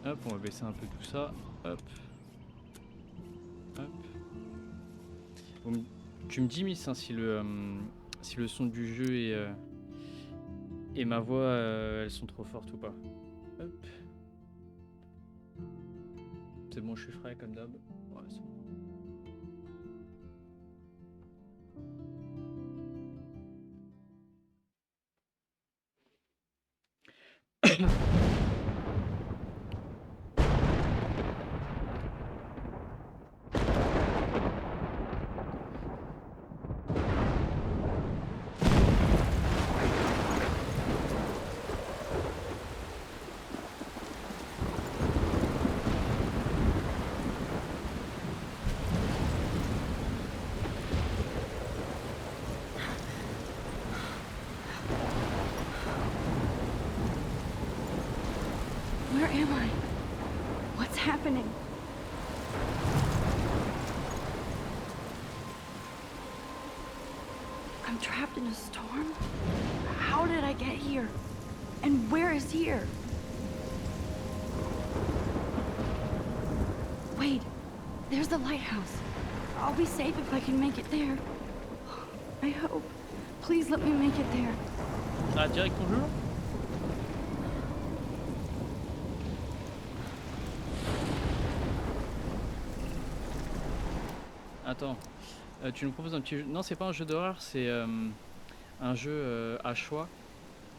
Hop, on va baisser un peu tout ça. Hop, hop. Vous me- Tu me dis, Miss, hein, si le son du jeu et ma voix, elles sont trop fortes ou pas. Hop. C'est bon, je suis frais comme d'hab. Ouais, c'est bon. Where am I? What's happening? I'm trapped in a storm? How did I get here? And where is here? Wait, there's the lighthouse. I'll be safe if I can make it there. I hope. Please let me make it there. Ah, direct ton jeu? Attends, tu nous proposes un petit jeu. Non, c'est pas un jeu d'horreur, c'est un jeu à choix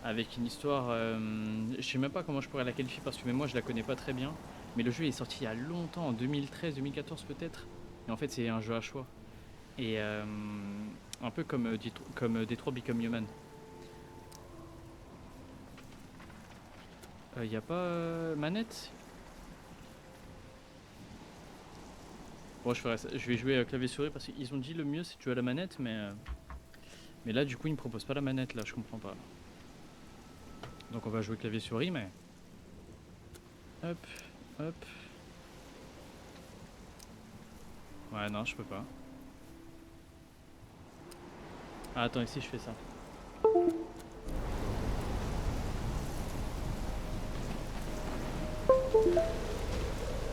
avec une histoire. Je sais même pas comment je pourrais la qualifier parce que même moi je la connais pas très bien. Mais le jeu est sorti il y a longtemps, en 2013-2014 peut-être. Et en fait, c'est un jeu à choix. Et un peu comme Detroit Become Human. Y a pas manette? Bon, je vais jouer clavier souris parce qu'ils ont dit le mieux c'est de jouer à la manette, mais là du coup ils me proposent pas la manette là, je comprends pas. Donc on va jouer clavier souris, mais hop, hop. Ouais, non, je peux pas. Ah, attends, ici je fais ça.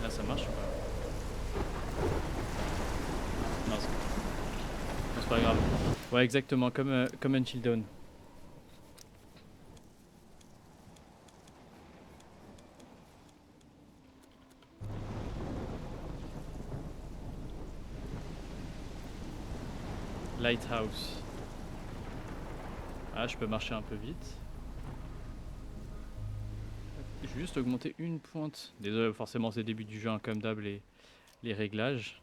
Là ça marche ou pas? Non, c'est pas grave. Ouais, exactement, comme Until Dawn. Lighthouse. Ah, je peux marcher un peu vite. Je vais juste augmenter une pointe. Désolé, forcément c'est le début du jeu, hein, comme d'hab, les réglages.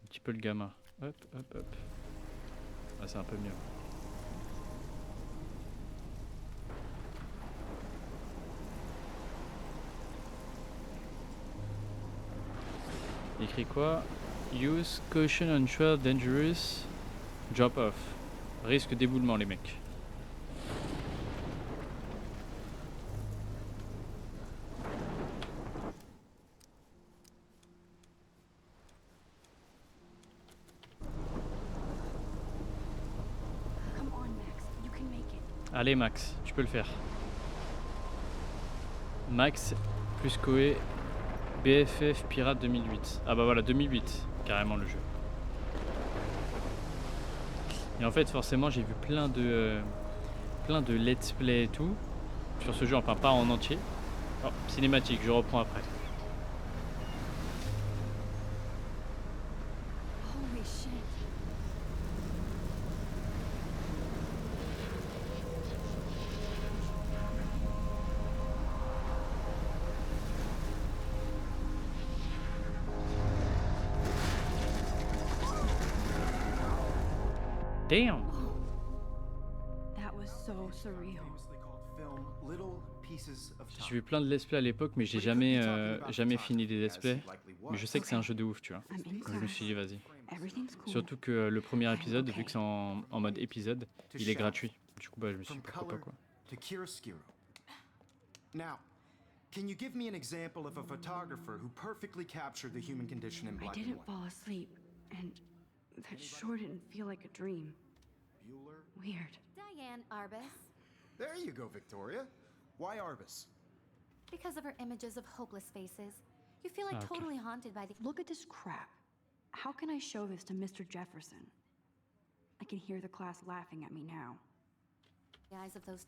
Un petit peu le gamin. Hop, hop, hop. Ah, c'est un peu mieux. Il écrit quoi? Use caution on trail dangerous. Drop off. Risque d'éboulement, les mecs. Come on, Max. You can make it. Allez, Max, tu peux le faire. Max plus Koé BFF Pirate 2008. Ah bah voilà, 2008, carrément le jeu. Et en fait, forcément, j'ai vu plein de let's play et tout sur ce jeu, enfin pas en entier. Oh, cinématique, je reprends après. Holy shit. Damn! That was so surreal. Famously called film Little Pieces of J'ai Time. vu plein de let's play à l'époque, mais j'ai jamais fini des let's play. Mais je sais que c'est un jeu de ouf, tu vois. I'm in Donc je me suis dit, class. vas-y. Everything's cool. Surtout que le premier épisode, vu que c'est en mode épisode, il est gratuit. Du coup, bah, je me suis dit, From pourquoi pas, color quoi. to chiaroscuro. Now, can you give me an example of a photographer who perfectly captured the human condition in I black and didn't white? fall asleep, and that sure didn't feel like a dream. Bueller? Weird. Diane Arbus. There you go, Victoria. Why Arbus? Because of her images of hopeless faces. You feel like Ah, ok. totally haunted by the Look at this crap. How can I show this to Mr. Jefferson? I can hear the class laughing at me now. eyes of those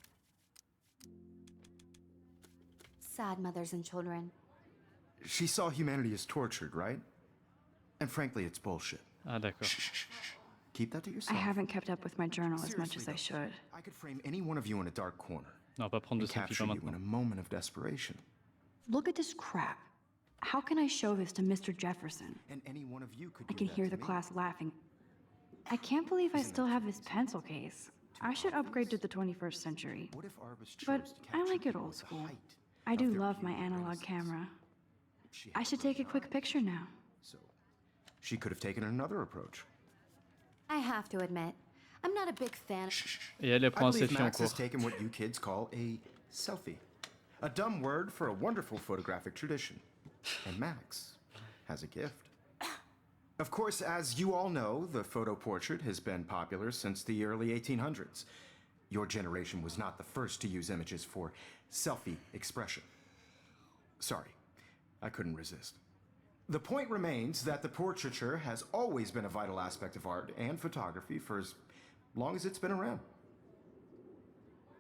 sad mothers and children. She saw humanity as tortured, right? And frankly, it's bullshit. Ah, d'accord. Shh, shh, shh, shh. Keep that to I yourself. haven't kept up with my journal as much as I Seriously, though, should. I could frame any one of you in a dark corner Non, on va pas prendre de and selfie capture pas you in a maintenant. moment of desperation. Look at this crap. How can I show this to Mr. Jefferson? And any one of you could I do can that hear to the me. class laughing. I can't believe I still have this pencil case. I should upgrade to the 21st century. What if Arbus chose But to I capture like it you old at the school. height I of do their love my beauty analog renaissance? camera. She I had should take a brilliant quick eyes, picture now. so she could have taken another approach. I have to admit, I'm not a big fan. Et elle I prend un believe selfie en Max has cours. taken what you kids call a selfie. A dumb word for a wonderful photographic tradition. And Max has a gift. Of course, as you all know, the photo portrait has been popular since the early 1800s. Your generation was not the first to use images for selfie expression. Sorry, I couldn't resist. The point remains that the portraiture has always been a vital aspect of art and photography for as long as it's been around.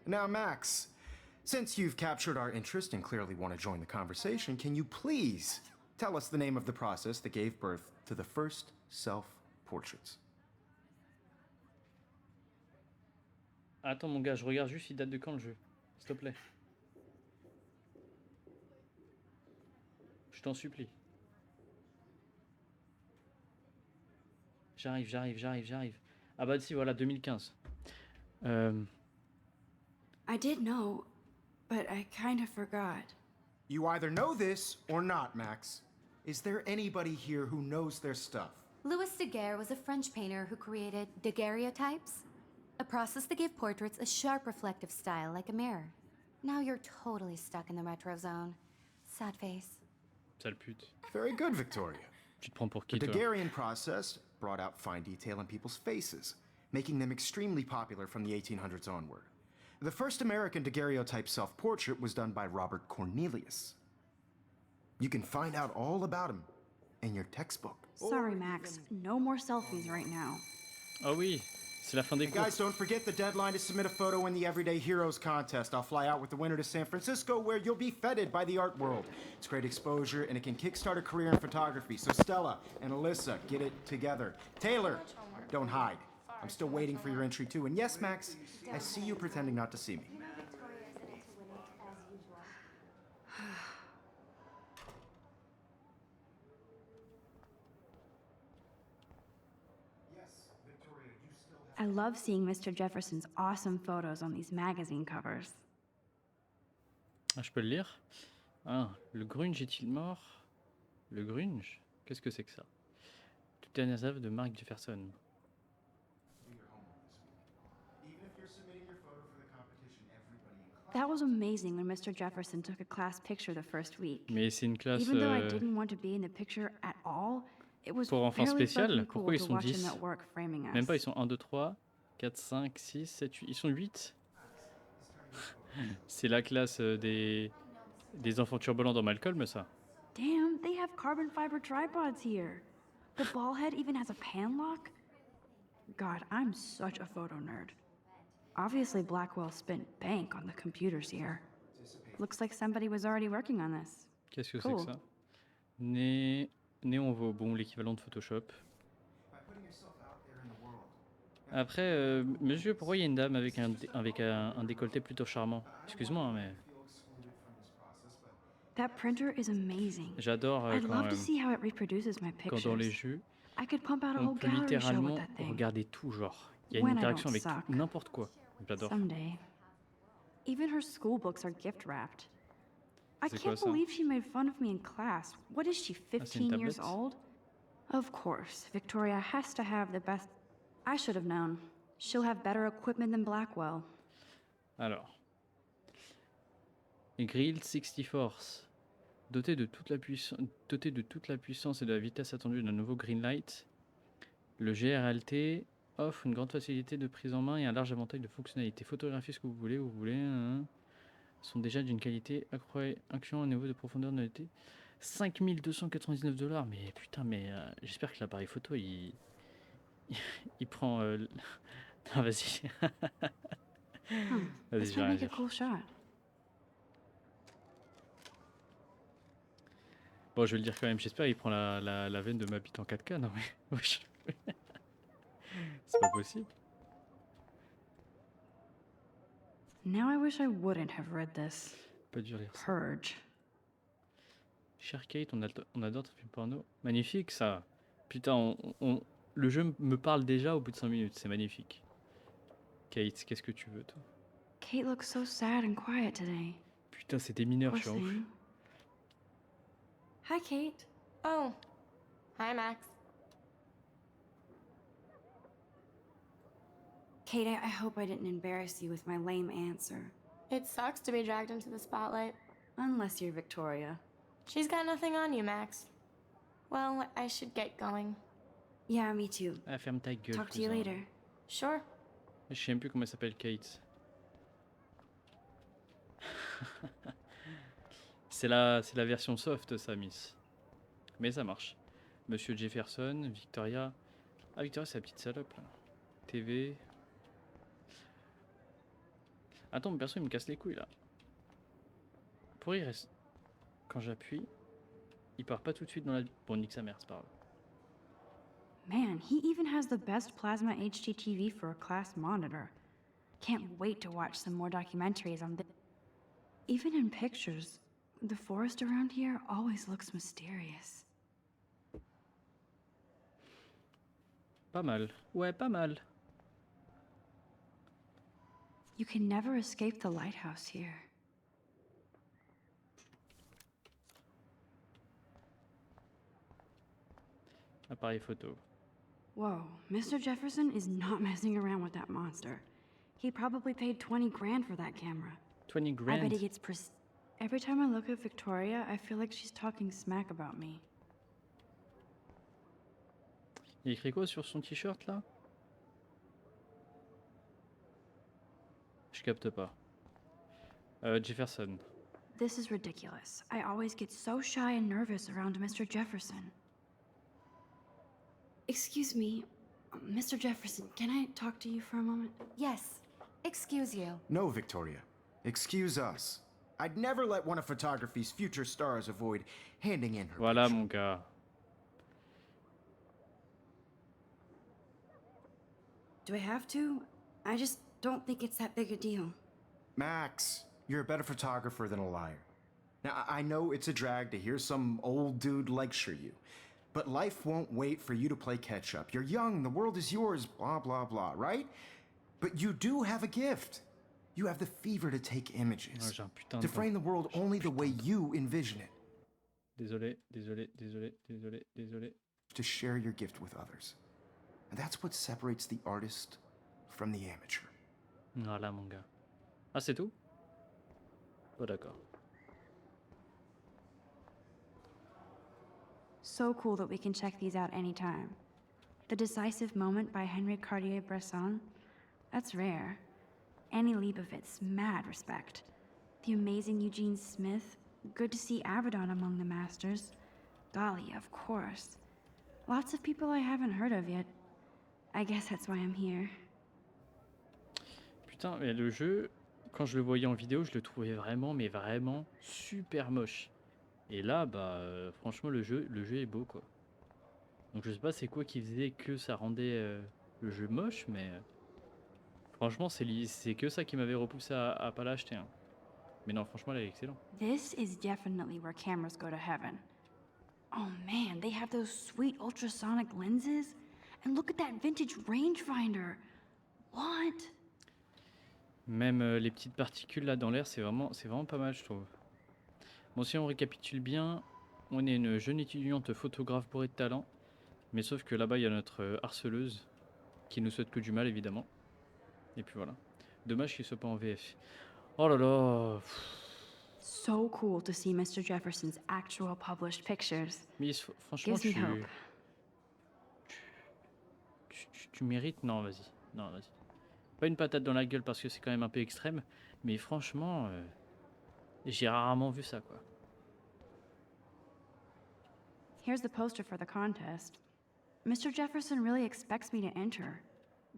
Now, Max, since you've captured our interest and clearly want to join the conversation, can you please tell us the name of the process that gave birth to the first self-portraits? Attends, mon gars, je regarde juste, il date de quand le jeu? S'il te plaît. Je t'en supplie. J'arrive. Ah bah si, voilà, 2015. I did know, but I kind of forgot. You either know this or not, Max. Is there anybody here who knows their stuff? Louis Daguerre was a French painter who created daguerreotypes, a process that gave portraits a sharp reflective style like a mirror. Now you're totally stuck in the retro zone. Sad face. Sale pute. Very good, Victoria. Tu te prends pour The qui, toi? Daguerrean process brought out fine detail in people's faces, making them extremely popular from the 1800s onward. The first American daguerreotype self-portrait was done by Robert Cornelius. You can find out all about him in your textbook. Sorry, Max. No more selfies right now. Ah oui, c'est la fin des And guys, courses. don't forget the deadline to submit a photo in the Everyday Heroes contest. I'll fly out with the winner to San Francisco, where you'll be feted by the art world. It's great exposure, and it can kickstart a career in photography. So Stella and Alyssa, get it together. Taylor, don't hide. I'm still waiting for your entry too. And yes, Max, I see you pretending not to see me. I love seeing Mr. Jefferson's awesome photos on these magazine covers. Ah, je peux le lire? Ah, le grunge est-il mort? Le grunge? Qu'est-ce que c'est que ça? Toutes les dernières œuvres de Mark Jefferson. That was amazing when Mr. Jefferson took a class picture the first week. Mais c'est une classe Even though I didn't want to be in the picture at all, it was pour enfants really spéciales. fucking cool Pourquoi ils to sont watch him 10? at work framing us. Même pas, ils sont 1, 2, 3, 4, 5, 6, 7, 8. Ils sont 8. C'est la classe des enfants turbulents dans Malcolm, ça. Damn, they have carbon fiber tripods here. The ball head even has a pan lock. God, I'm such a photo nerd. Obviously, Blackwell spent bank on the computers here. Looks like somebody was already working on this. Qu'est-ce que c'est que Cool. ça? Néonvo, bon, l'équivalent de Photoshop. Après, monsieur, pourquoi il y a une dame avec un décolleté plutôt charmant? Excuse-moi, hein, mais That printer is amazing. j'adore I'd love to see how it reproduces my quand dans les pictures. jeux, I could pump out a on whole peut gallery show littéralement with that thing. regarder tout, genre. Il y a une When I interaction don't avec suck. n'importe quoi. J'adore. Someday. Even her school books are gift wrapped. I C'est quoi can't ça? believe she made fun of me in class. What is she, c'est une 15 years tablette? old? Of course, Victoria has to have the best. I should have known. She'll have better equipment than Blackwell. Alors. Grilled 60 Force. Doté de toute la puissance et de la vitesse attendue d'un nouveau Greenlight, le GRLT offre une grande facilité de prise en main et un large éventail de fonctionnalités. Photographiez ce que vous voulez, sont déjà d'une qualité incroyable, incluant un niveau de profondeur de netteté. 5299 $, mais putain, mais j'espère que l'appareil photo il prend. Non, vas-y, vas-y, This je vais might rien make a dire. cool shot. Bon, je vais le dire quand même, j'espère qu'il prend la veine de ma bite en 4K. Non, mais wesh, c'est pas possible. Now I wish I wouldn't have read this. Pas dur lire ça. Purge. Cher Kate, on adore ton film porno. Magnifique ça. Putain, le jeu me parle déjà au bout de 5 minutes, c'est magnifique. Kate, qu'est-ce que tu veux toi? Kate looks so sad and quiet today. Putain, c'est des mineurs, Poor je suis en ouf. thing. Hi, Kate. Oh. Hi, Max. Kate, I hope I didn't embarrass you with my lame answer. It sucks to be dragged into the spotlight. Unless you're Victoria. She's got nothing on you, Max. Well, I should get going. Yeah, me too. Ah, ferme ta gueule. Talk to you cousin. later. Sure. Je sais même plus comment elle s'appelle Kate. C'est la version soft, ça, Miss. Mais ça marche. Monsieur Jefferson, Victoria. Ah, Victoria, c'est la petite salope, là. TV. Attends, mon perso, il me casse les couilles, là. Pourquoi il reste... Quand j'appuie, il part pas tout de suite dans la... Bon, nique sa mère, c'est pas grave. Man, he even has the best plasma HDTV for a class monitor. Can't wait to watch some more documentaries on this. Even in pictures, the forest around here always looks mysterious. Pas mal. Ouais, pas mal. You can never escape the lighthouse here. Appareil photo. Whoa, Mr. Jefferson is not messing around with that monster. He probably paid 20 grand for that camera. 20 I grand. bet he gets Every time I look at Victoria, I feel like she's talking smack about me. Il écrit quoi sur son t-shirt, là? Je capte pas. Jefferson. This is ridiculous. I always get so shy and nervous around Mr. Jefferson. Excuse me, Mr. Jefferson, can I talk to you for a moment? Yes. Excuse you. No, Victoria. Excuse us. I'd never let one of photography's future stars avoid handing in her Voilà, picture. mon gars. Do I have to? I just don't think it's that big a deal. Max, you're a better photographer than a liar. Now, I know it's a drag to hear some old dude lecture you, but life won't wait for you to play catch up. You're young, the world is yours, blah, blah, blah, right? But you do have a gift. You have the fever to take Oh, images, j'ai un putain to de... frame the world only the way you envision it, Désolé, désolé, désolé, désolé, désolé. to share your gift with others. And that's what separates the artist from the amateur. Voilà, mon gars. Ah, c'est tout? Oh, d'accord. So cool that we can check these out anytime. The Decisive Moment by Henry Cartier-Bresson, that's rare. Annie Leibovitz, mad respect. The amazing Eugene Smith, good to see Avedon among the masters. Golly, of course. Lots of people I haven't heard of yet. I guess that's why I'm here. Putain, mais le jeu, quand je le voyais en vidéo, je le trouvais vraiment, mais vraiment super moche. Et là, bah, franchement, le jeu est beau, quoi. Donc je sais pas c'est quoi qui faisait que ça rendait le jeu moche, mais franchement, c'est que ça qui m'avait repoussé à pas l'acheter, hein. Mais non, franchement, là, il est excellent. This is definitely where cameras go to heaven. Oh man, they have those sweet ultrasonic lenses. And look at that vintage rangefinder. What? Même les petites particules là dans l'air, c'est vraiment pas mal, je trouve. Bon, si on récapitule bien, on est une jeune étudiante photographe bourrée de talent. Mais sauf que là-bas, il y a notre harceleuse qui nous souhaite que du mal, évidemment. Et puis voilà. Dommage qu'il soit pas en VF. Oh là là. So cool to see Mr. Jefferson's actual published pictures. Mais franchement, Gives me hope. tu mérites. Non, vas-y. Non, vas-y. Pas une patate dans la gueule parce que c'est quand même un peu extrême. Mais franchement, J'ai rarement vu ça, quoi. Here's the poster for the contest. Mr. Jefferson really expects me to enter.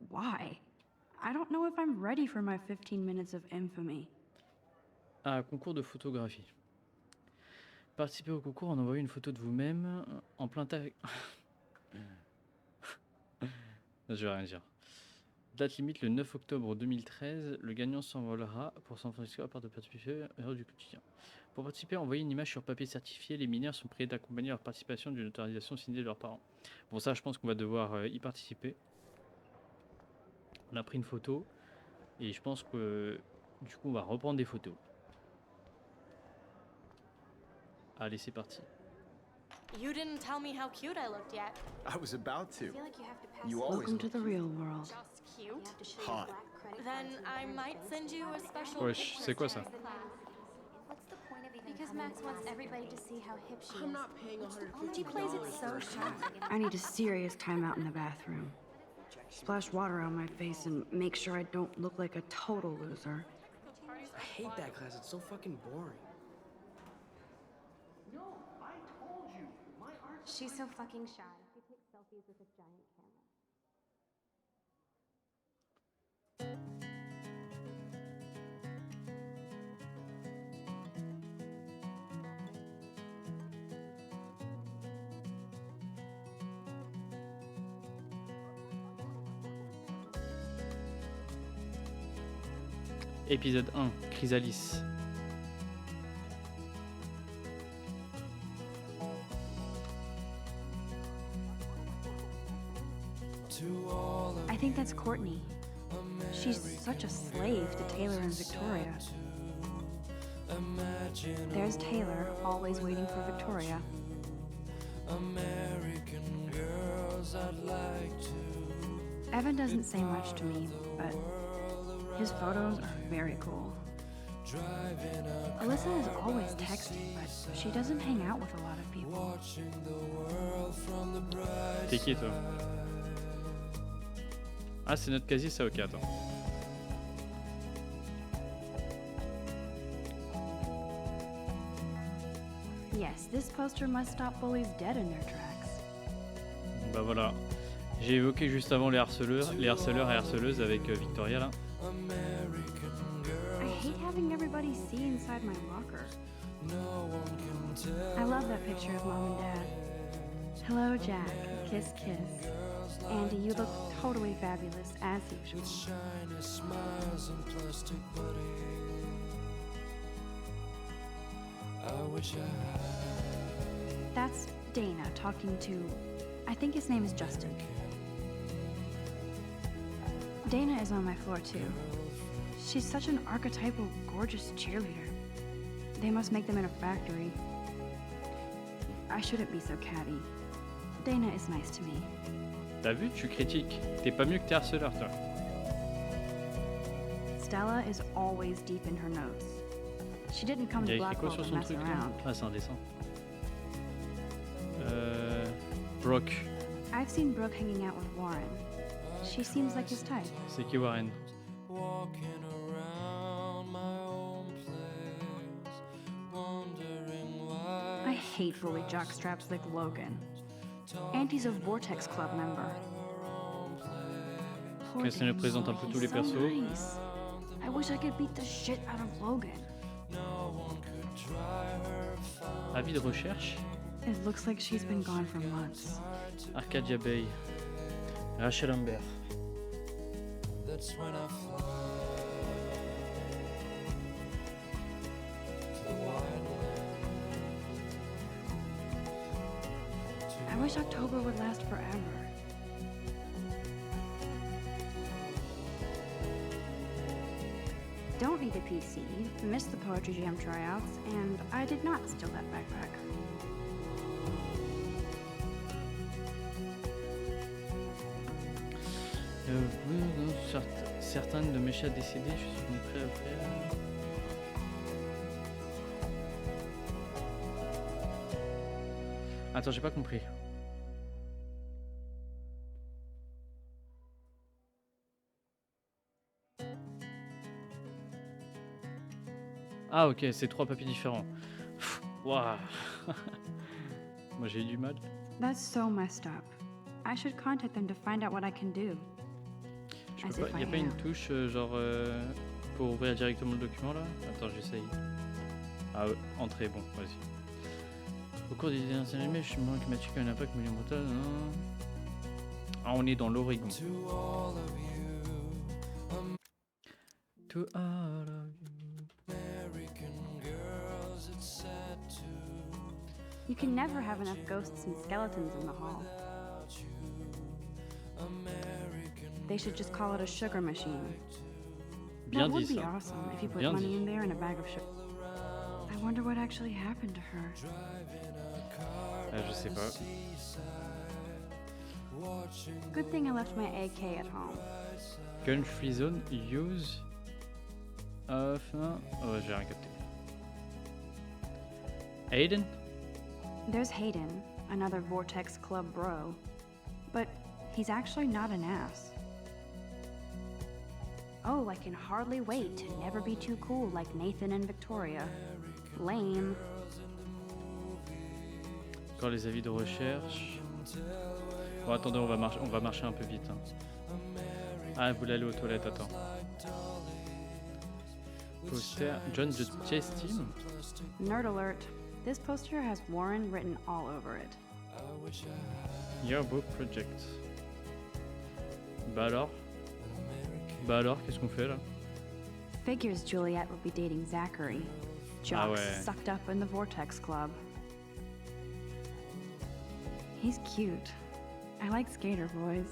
Why? I don't know if I'm ready for my 15 minutes of infamy. Ah, concours de photographie. Participez au concours en envoyant une photo de vous-même en plein tag. Je vais rien dire. Date limite le 9 octobre 2013. Le gagnant s'envolera pour San Francisco à part de participer à l'heure du quotidien. Pour participer, envoyez une image sur papier certifié. Les mineurs sont priés d'accompagner leur participation d'une autorisation signée de leurs parents. Bon, ça, je pense qu'on va devoir y participer. On a pris une photo et je pense que du coup, on va reprendre des photos. Allez, c'est parti. You didn't tell me how cute I looked yet. I was about to. like you have to pass You always Welcome to the real world. Just cute. hot. Then I might send you a special Wesh, picture. c'est quoi ça? What's the point of even Because Max wants everybody to see how hip she I'm is. not paying $150. She plays it so shy. I need a serious timeout in the bathroom. Splash water on my face and make sure I don't look like a total loser. I hate that class. It's so fucking boring. She's so fucking shy. She takes selfies with a giant camera. Épisode 1, Chrysalis. I think that's Courtney. She's such a slave to Taylor and Victoria. There's Taylor, always waiting for Victoria. Evan doesn't say much to me, but his photos are very cool. Alyssa is always texting, but she doesn't hang out with a lot of people. T'es qui toi? Ah, c'est notre casier ça, ok, attends. Yes, this poster must stop bullies dead in their tracks. Bah voilà. J'ai évoqué juste avant les harceleurs et harceleuses avec Victoria là. I hate having everybody see inside my locker. I love that picture of Mom and Dad. Hello, Jack. Kiss, kiss. Andy, you look totally fabulous, as usual. That's Dana talking to... I think his name is Justin. Dana is on my floor, too. She's such an archetypal, gorgeous cheerleader. They must make them in a factory. I shouldn't be so catty. Dana is nice to me. T'as vu, tu critiques. T'es pas mieux que tes harceleurs toi. Stella is always deep in her notes. She didn't come Il y to a écrit quoi Blackwell sur to son mess truc là? around. Ah, c'est un dessin. Brooke. I've seen Brooke hanging out with Warren. She seems like his type. C'est qui Warren? I hate bully jockstraps like Logan. Auntie's a Vortex Club member. Poor Christian Dana. représente un peu tous les He's so persos. nice. I wish I could beat the shit out of Logan. Avis de recherche. It looks like she's been gone for months. Arcadia Bay. Rachel Amber. I wish October would last forever. Don't need a PC, missed the Poetry Jam tryouts, and I did not steal that backpack. Certains de mes chats décédés, je suis donc prêt à faire. Attends, j'ai pas compris. Ah ok, c'est 3 papiers différents. Waouh. Moi j'ai eu du mal. That's so messed up. I should contact them to find out what I can do. Je As peux if pas, I y a pas une am. touche genre pour ouvrir directement le document là? Attends, j'essaye. Ah ouais, entrée, bon, vas-y. Au cours des dernières années, le changement climatique a un impact monumental. Ah, on est dans l'Oregon. To all of you. You can never have enough ghosts and skeletons in the hall. They should just call it a sugar machine. Bien That would dit be ça. awesome if you put Bien money dit. in there and a bag of sugar. I wonder what actually happened to her. Ah, je sais pas. Good thing I left my AK at home. Gun free zone, use of. Oh, j'ai rien capté. Aiden? There's Hayden, another Vortex Club bro. But he's actually not an ass. Oh, I can hardly wait to never be too cool like Nathan and Victoria. Lame. Encore les avis de recherche. Bon, attendez, on va marcher un peu vite. Hein. Ah, vous voulez aller aux toilettes, attends. Poster John the Chess Team. Nerd alert. This poster has Warren written all over it. Yearbook Project. Bah alors? Bah alors, qu'est-ce qu'on fait là? Figures Juliet will be dating Zachary. Ah Jock ouais. sucked up in the Vortex Club. He's cute. I like skater boys.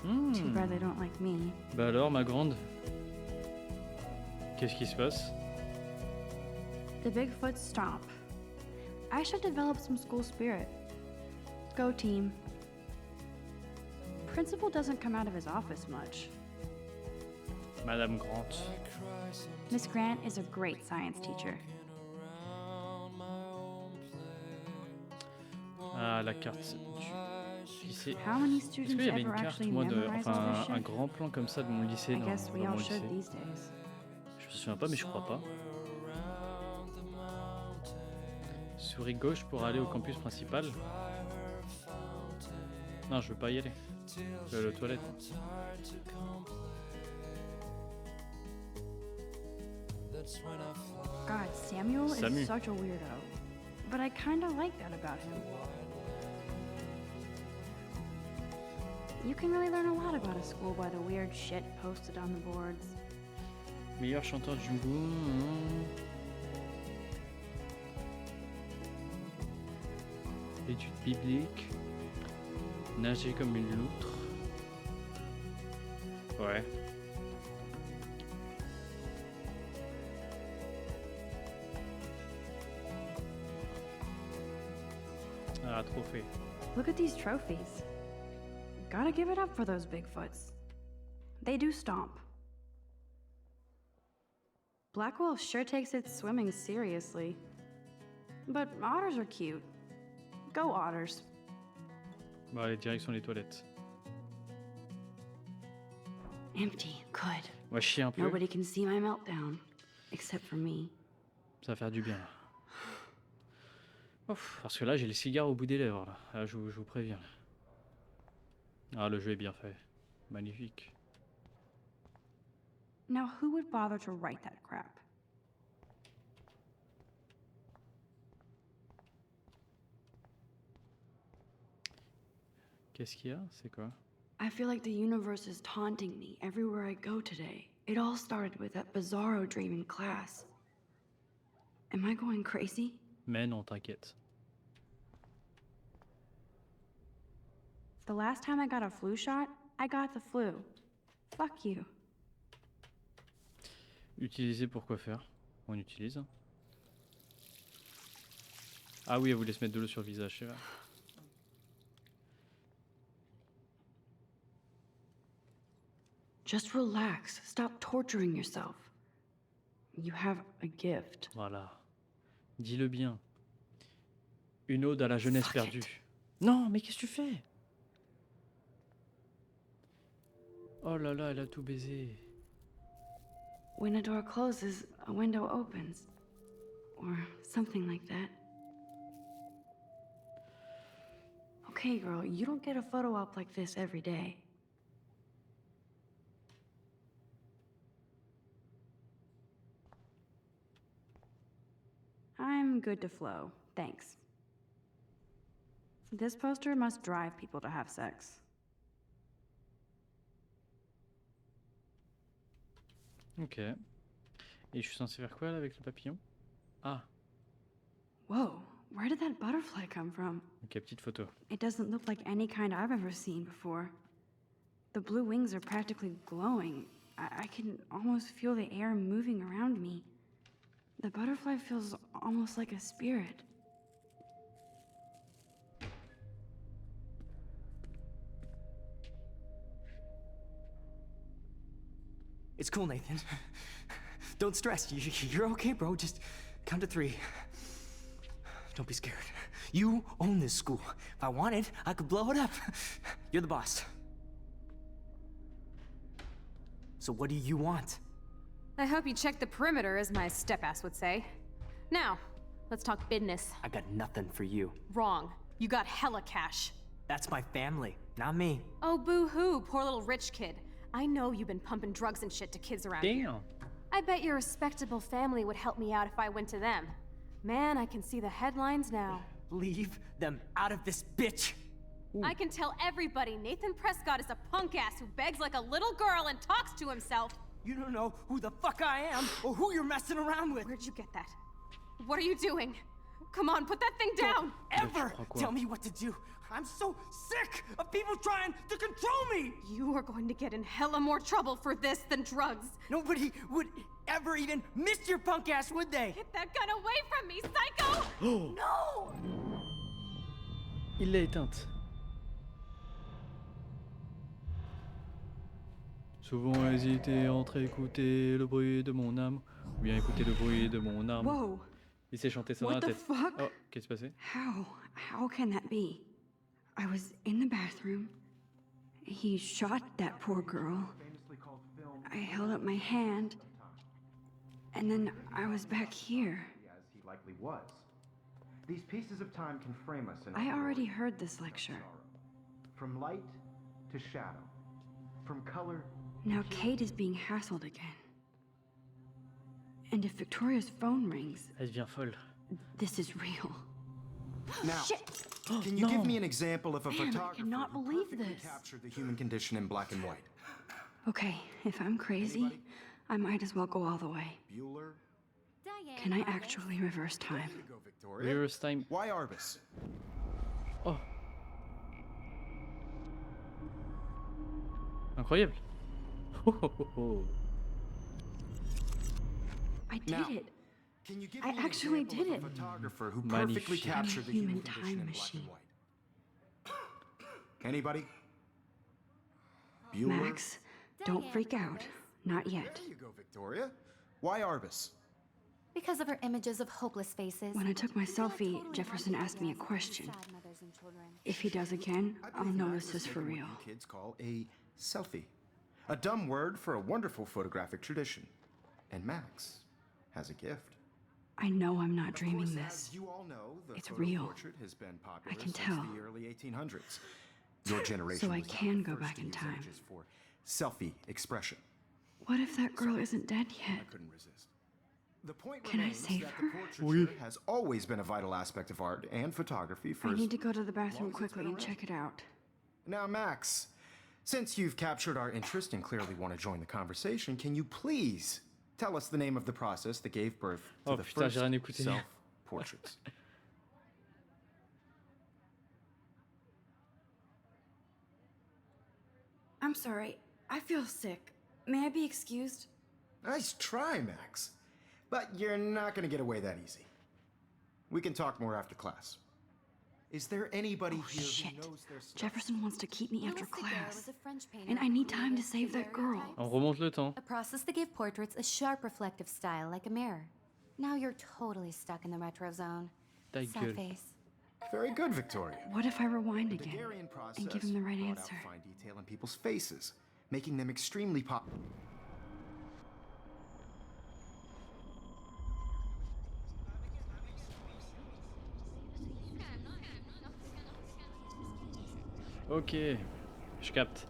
Too bad they don't like me. Bah alors, ma grande? Qu'est-ce qui se passe? The Bigfoot stomp. I should develop some school spirit. Go team. Principal doesn't come out of his office much. Madame Grant. Miss Grant is a great science teacher. Ah, la carte. Tu sais. How many Est-ce students qu'il y avait une ever carte, actually moi, de, memorize all enfin, this un shit? grand plan comme ça de mon lycée I dans, guess we dans all mon should lycée? these days. Je me souviens pas, mais je crois pas. Souris gauche pour aller au campus principal. Non, je veux pas y aller. Je vais aller aux toilettes. God, Samuel Samu. is such a weirdo. But I kinda like that about him. You can really learn a lot about a school by the weird shit posted on the boards. Meilleur chanteur du monde. Études bibliques. Nager comme une loutre. Ouais. Ah, trophée. Look at these trophies. Gotta give it up for those Bigfoots. They do stomp. Blackwell sure takes its swimming seriously. But otters are cute. Go otters. Bon, allez, direction les toilettes. Empty, good. On va chier un peu. Nobody can see my meltdown. Except for me. Ça va faire du bien. Ouf, parce que là, j'ai le cigare au bout des lèvres. Là, je vous préviens. Ah, le jeu est bien fait. Magnifique. Now, who would bother to write that crap? Qu'est-ce qu'il y a? C'est quoi? I feel like the universe is taunting me everywhere I go today. It all started with that bizarro dream in class. Am I going crazy? Mais non, t'inquiète. The last time I got a flu shot, I got the flu. Fuck you. Utiliser pour quoi faire? On utilise. Ah oui, elle voulait se mettre de l'eau sur le visage, c'est vrai. Just relax. Stop torturing yourself. You have a gift. Voilà. Dis-le bien. Une ode à la jeunesse Fuck perdue. it. Non, mais qu'est-ce que tu fais? Oh là là, elle a tout baisé. When a door closes, a window opens. or something like that. Okay, girl, you don't get a photo op like this every day. I'm good to flow, thanks. This poster must drive people to have sex. Ok. Et je suis censé faire quoi là avec le papillon? Ah, Whoa, where did that butterfly come from? ok, petite photo. It doesn't look like any kind I've ever seen before. The blue wings are practically glowing. I can almost feel the air moving around me. The butterfly feels almost like a spirit. It's cool, Nathan. Don't stress. You're okay, bro. Just count to 3. Don't be scared. You own this school. If I wanted, I could blow it up. You're the boss. So what do you want? I hope you checked the perimeter, as my step-ass would say. Now, let's talk business. I got nothing for you. Wrong. You got hella cash. That's my family, not me. Oh, boo-hoo, poor little rich kid. I know you've been pumping drugs and shit to kids around here. Damn! I bet your respectable family would help me out if I went to them. Man, I can see the headlines now. Leave them out of this bitch. I can tell everybody Nathan Prescott is a punk ass who begs like a little girl and talks to himself. You don't know who the fuck I am or who you're messing around with. Where'd you get that? What are you doing? Come on, put that thing down! Ever tell me what to do. I'm so sick of people trying to control me. You are going to get in hella more trouble for this than drugs. Nobody would ever even miss your punk ass, would they? Get that gun away from me, psycho! No! Il l'a éteinte. Souvent hésité entre écouter le bruit de mon âme ou bien écouter le bruit de mon âme. Whoa, Il s'est chanté ça dans what la the tête. fuck? Oh, qu'est-ce qui s'est passé? How can that be? I was in the bathroom. He shot that poor girl. I held up my hand. And then I was back here. As he likely was. These pieces of time can frame us in I already heard this lecture. From light to shadow. From color. Now Kate is being hassled again. And if Victoria's phone rings, Elle devient folle. this is real. Now, Shit! can you give me an example of a Man, I photographer cannot who believe perfectly this. captured the human condition in black and white? Okay, if I'm crazy, I might as well go all the way. Bueller? Diane Can I Arbus. actually reverse time? There you go, Victoria. Reverse time. Why Arbus? Oh! Incroyable! Oh, oh, oh, oh. I did Now, it. Can you give I me an actually example did of a it. photographer who Magnifique. perfectly captured the human Human condition time in black machine. and white? Anybody? Bueller? Max, don't freak out. Not yet. There you go, Victoria. Why Arbus? Because of her images of hopeless faces. When I took my People selfie, totally Jefferson want asked me a videos of question. sad mothers and children. If he does again, I I'll believe know Max this is is for making real. what you kids call a selfie. A dumb word for a wonderful photographic tradition. And Max has a gift. I know I'm not Of dreaming course, this. as you all know, the It's photo real. portrait has been popular can since tell. the early 1800s. Your generation So I was not can the go first back to in use time. images for selfie expression. What if that girl isn't dead yet? I couldn't resist. The point Can I remains save that her? the portraiture has always been a vital aspect of art and photography for I as need to go to the bathroom long as it's quickly been and around. check it out. Now, Max, since you've captured our interest and clearly want to join the conversation, can you please tell us the name of the process that gave birth to Oh, the putain, first j'ai rien écouté. self-portraits? I'm sorry. I feel sick. May I be excused? Nice try, Max. But you're not going to get away that easy. We can talk more after class. Is there anybody Oh, here shit. who knows their stuff? Jefferson wants to keep me after Louis Daguerre class. was a French painter And I who need time to created save that girl. daguerreotypes, On remonte le temps. a process that gave portraits a sharp reflective style like a mirror. Now you're totally stuck in the retro zone. Ta Sad gueule. face. Very good, Victoria. What if I rewind The again? Daguerrean process And give him the right brought answer. out fine detail in people's faces, making them extremely pop. Ok, je capte.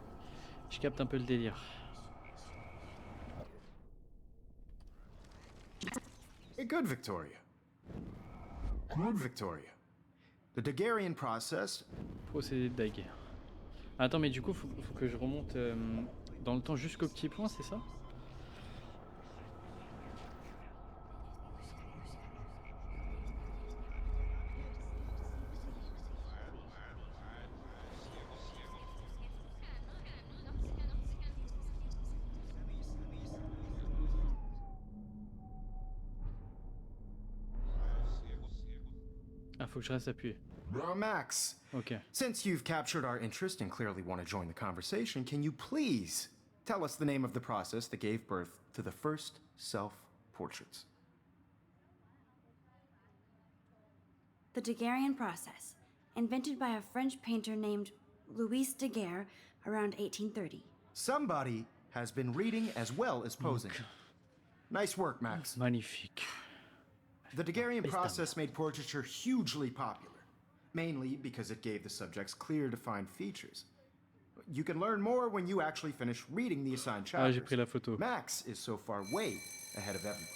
Je capte un peu le délire. Good, Victoria. Good, Victoria. The Daguerrean process. Procédé de daguerre. Attends, mais du coup, faut que je remonte dans le temps jusqu'au petit point, c'est ça? Ah, faut que je reste appuyé. Max, Ok. since you've captured our interest and clearly want to join the conversation, can you please tell us the name of the process that gave birth to the first self-portraits? The Daguerrean process, invented by a French painter named Louis Daguerre around 1830. Somebody has been reading as well as posing. Nice work, Max. Magnifique. The Daguerrean process made portraiture hugely popular, mainly because it gave the subjects clear, defined features. You can learn more when you actually finish reading the assigned Ah, j'ai chapters. pris la photo. Max is so far way ahead of everybody.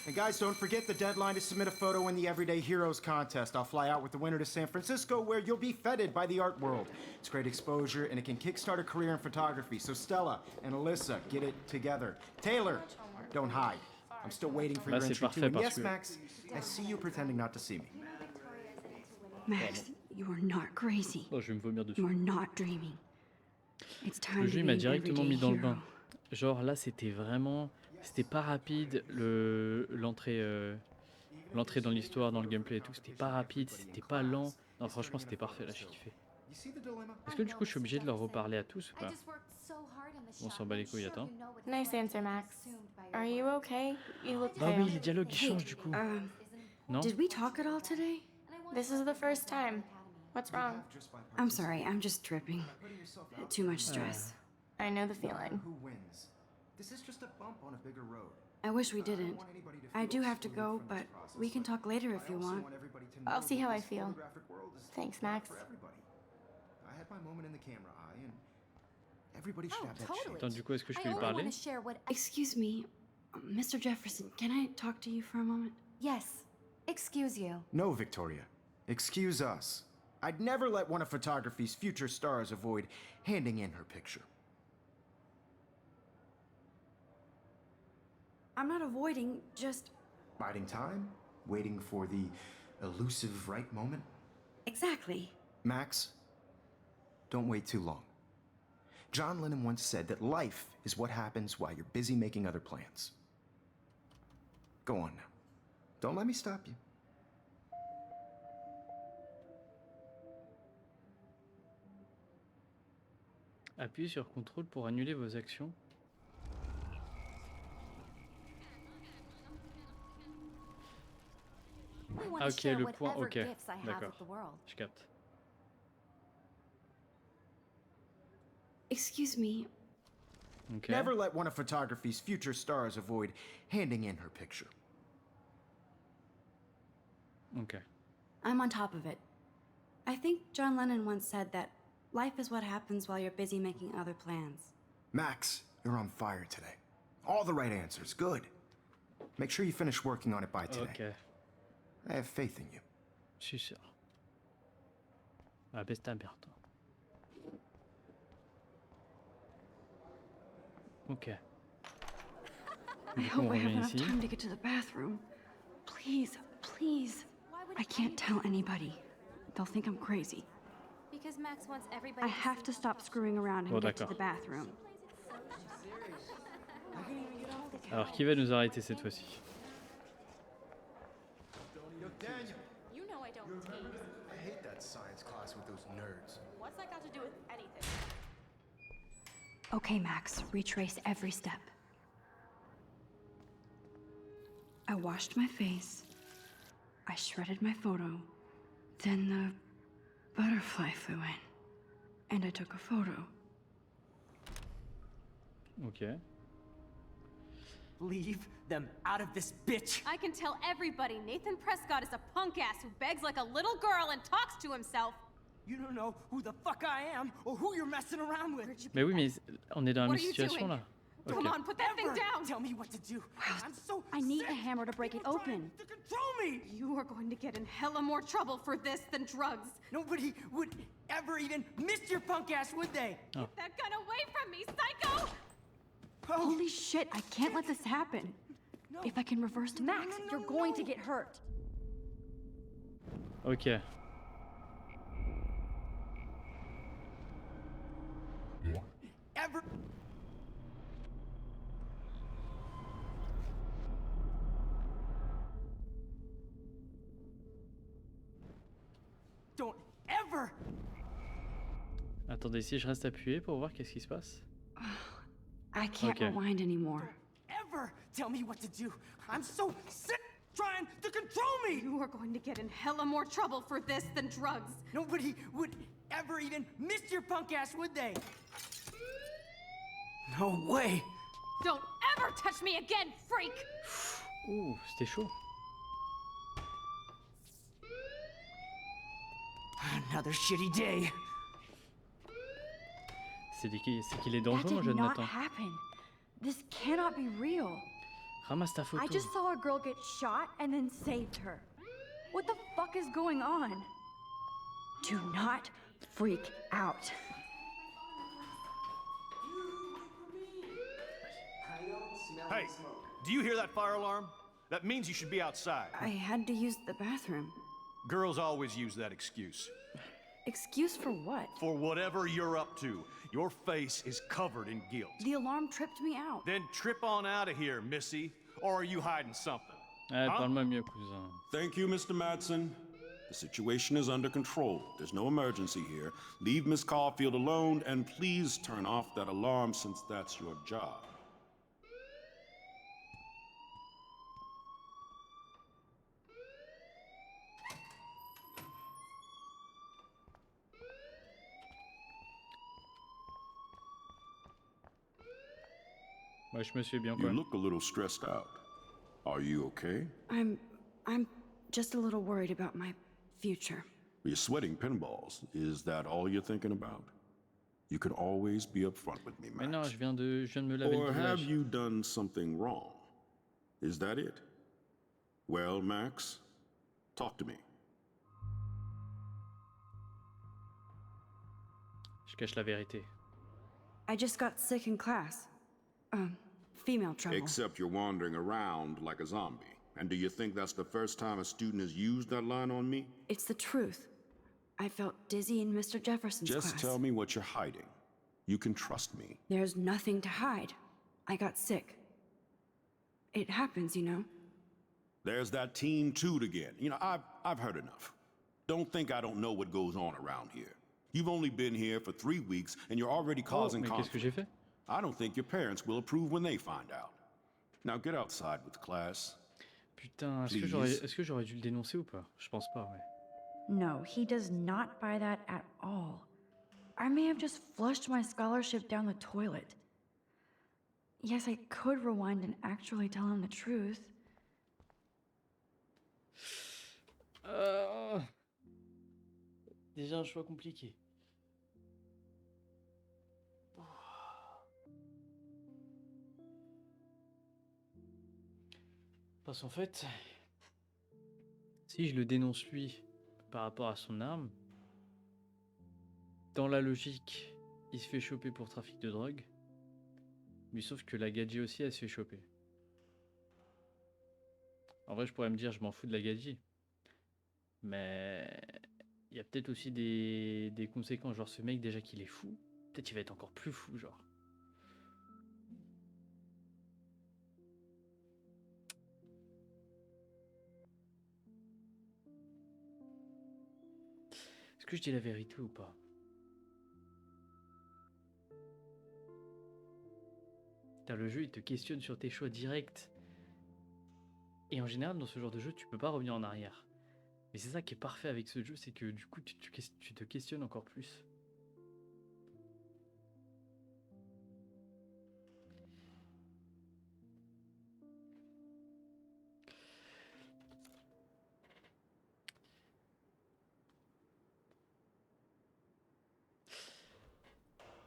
And guys, don't forget the deadline to submit a photo in the Everyday Heroes contest. I'll fly out with the winner to San Francisco, where you'll be feted by the art world. It's great exposure, and it can kickstart a career in photography. So Stella and Alyssa, get it together. Taylor, don't hide. I'm still waiting for Là, your c'est entry parfait too. And parce yes, que- Max, I see you pretending not to see me. Max, you are not crazy. Oh, je vais me vomir dessus. You are not dreaming. It's time Le to jeu il be m'a an directement everyday mis dans le hero. bain. Genre là c'était vraiment, c'était pas rapide l'entrée l'entrée dans l'histoire, dans le gameplay et tout, c'était pas rapide, c'était pas lent. Non franchement c'était parfait là, j'ai kiffé. You see the dilemma? Est-ce que du coup je suis obligé de leur reparler à tous ou I pas? just worked so hard in the On shop. s'en bat les I'm couilles, sure attends. you know what Nice answer, Max. assumed by your Are you okay? You look Ah pale. oui, les dialogues ils changent du coup. Non? Did we talk at all today? This is the first time. What's wrong? I'm sorry, I'm just tripping. Too much stress. I know the feeling. Who wins? This is just a bump on a bigger road. I wish we didn't. I do have to go, but we can talk later if you want. I'll see how I feel. Thanks, Max. For everybody. I had my moment in the camera eye, and everybody should Oh, have that totally. Attends, du coup est-ce que je I peux lui only parler? want to share what. Excuse me, Mr. Jefferson, can I talk to you for a moment? Yes. Excuse you. No, Victoria. Excuse us. I'd never let one of photography's future stars avoid handing in her picture. I'm not avoiding, just Biding time, waiting for the elusive right moment. exactly. Max, don't wait too long. John Lennon once said that life is what happens while you're busy making other plans. Go on now. Don't let me stop you. Appuyez sur CTRL pour annuler vos actions. I want Ah, to ok, share le whatever point, ok. gifts I have D'accord. with the world. Je capte. Excuse me, Ok. Never let one of photography's future stars avoid handing in her picture. Ok. I'm on top of it. I think John Lennon once said that life is what happens while you're busy making other plans. Max, you're on fire today. All the right answers. Good. Make sure you finish working on it by today. Ok. I have faith in you. Je suis sûr. Ah, baisse ta merde. Ok. I Du coup, on hope I have revient enough ici. time to get to the bathroom. Please, please. I can't tell anybody. They'll think I'm crazy. Because Max wants everybody I have to stop screwing around and Bon, get to d'accord. the bathroom. Alors, qui va nous arrêter cette fois-ci? Daniel, You know I don't tease. I hate that science class with those nerds. What's that got to do with anything? Okay, Max, retrace every step. I washed my face. I shredded my photo. Then the butterfly flew in. And I took a photo. Ok. Leave them out of this bitch! I can tell everybody Nathan Prescott is a punk ass who begs like a little girl and talks to himself. You don't know who the fuck I am or who you're messing around with. Mais oui, mais on est dans la What même are you situation doing? là. Come Ok. on, put that thing Ever down! tell me what to do. I'm so I need a sick. hammer to break it People trying open. to control me. You are going to get in hella more trouble for this than drugs. Nobody would ever even miss your punk ass, would they? Get that gun away from me, psycho! Holy shit, I can't let this happen. If I can reverse Max, you're going to get hurt. Ok. Ever. Don't ever. Attendez, si je reste appuyé pour voir qu'est-ce qui se passe. I can't Okay. rewind anymore. Ever tell me what to do. I'm so sick trying to control me. You are going to get in hella more trouble for this than drugs. Nobody would ever even miss your punk ass, would they? No way. Don't ever touch me again, freak! Ouh, c'était chaud. Another shitty day. C'est qu'il est That dangereux, mon did jeune not Nathan. happen. This cannot be real. Ramasse ta I photo. just saw a girl get shot and then saved her. What the fuck is going on? Do not freak out. Hey, do you hear that fire alarm? That means you should be outside. I had to use the bathroom. Girls always use that excuse. Excuse for what? For whatever you're up to, your face is covered in guilt. The alarm tripped me out. Then trip on out of here, Missy. Or are you hiding something? Ouais, parle-moi mieux, cousin. Thank you, Mr. Madsen. The situation is under control. There's no emergency here. Leave Miss Caulfield alone, and please turn off that alarm since that's your job. Ouais, je me suis bien You quoi. look a little stressed out. Are you okay? I'm just a little worried about my future. You're sweating pinballs. Is that all you're thinking about? You can always be upfront with me, Mais non, Max. je viens de me laver Or le have visage. you done something wrong? Is that it? Well, Max, talk to me. Je cache la vérité. I just got sick in class. Female trouble. Except you're wandering around like a zombie. And do you think that's the first time a student has used that line on me? It's the truth. I felt dizzy in Mr. Jefferson's Just class. tell me what you're hiding. You can trust me. There's nothing to hide. I got sick. It happens, you know. There's that teen toot again. You know, I've heard enough. Don't think I don't know what goes on around here. You've only been here for 3 weeks and you're already Oh, causing mais qu'est-ce que j'ai conflict. fait? I don't think your parents will approve when they find out. Now get outside with class. Putain, Please. est-ce que j'aurais dû le dénoncer ou pas? Je pense pas, ouais. No, he does not buy that at all. I may have just flushed my scholarship down the toilet. Yes, I could rewind and actually tell him the truth. Déjà un choix compliqué. Parce qu'en fait, si je le dénonce lui par rapport à son arme, dans la logique, il se fait choper pour trafic de drogue. Mais sauf que la gadji aussi, elle se fait choper. En vrai, je pourrais me dire, je m'en fous de la gadji. Mais il y a peut-être aussi des conséquences. Genre, ce mec, déjà qu'il est fou, peut-être il va être encore plus fou, genre. Est-ce que je dis la vérité ou pas? Putain, le jeu, il te questionne sur tes choix directs. Et en général, dans ce genre de jeu, tu peux pas revenir en arrière. Mais c'est ça qui est parfait avec ce jeu, c'est que du coup, tu te questionnes encore plus.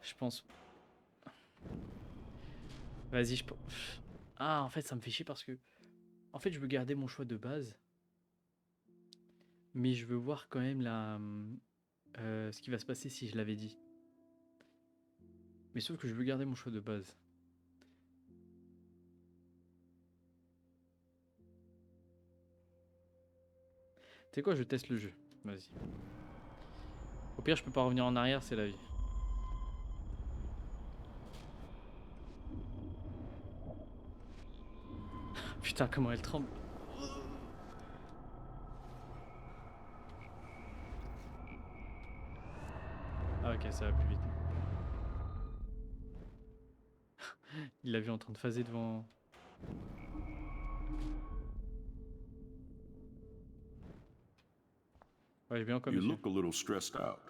Je pense. Vas-y, Ah, en fait, ça me fait chier parce que. En fait, je veux garder mon choix de base. Mais je veux voir quand même ce qui va se passer si je l'avais dit. Mais sauf que je veux garder mon choix de base. Tu sais quoi, je teste le jeu. Vas-y. Au pire, je peux pas revenir en arrière, c'est la vie. Putain, comment elle tremble. Ah ok, ça va plus vite. Il l'a vu en train de phaser devant... Ouais, j'ai bien comme You monsieur. look a little stressed out.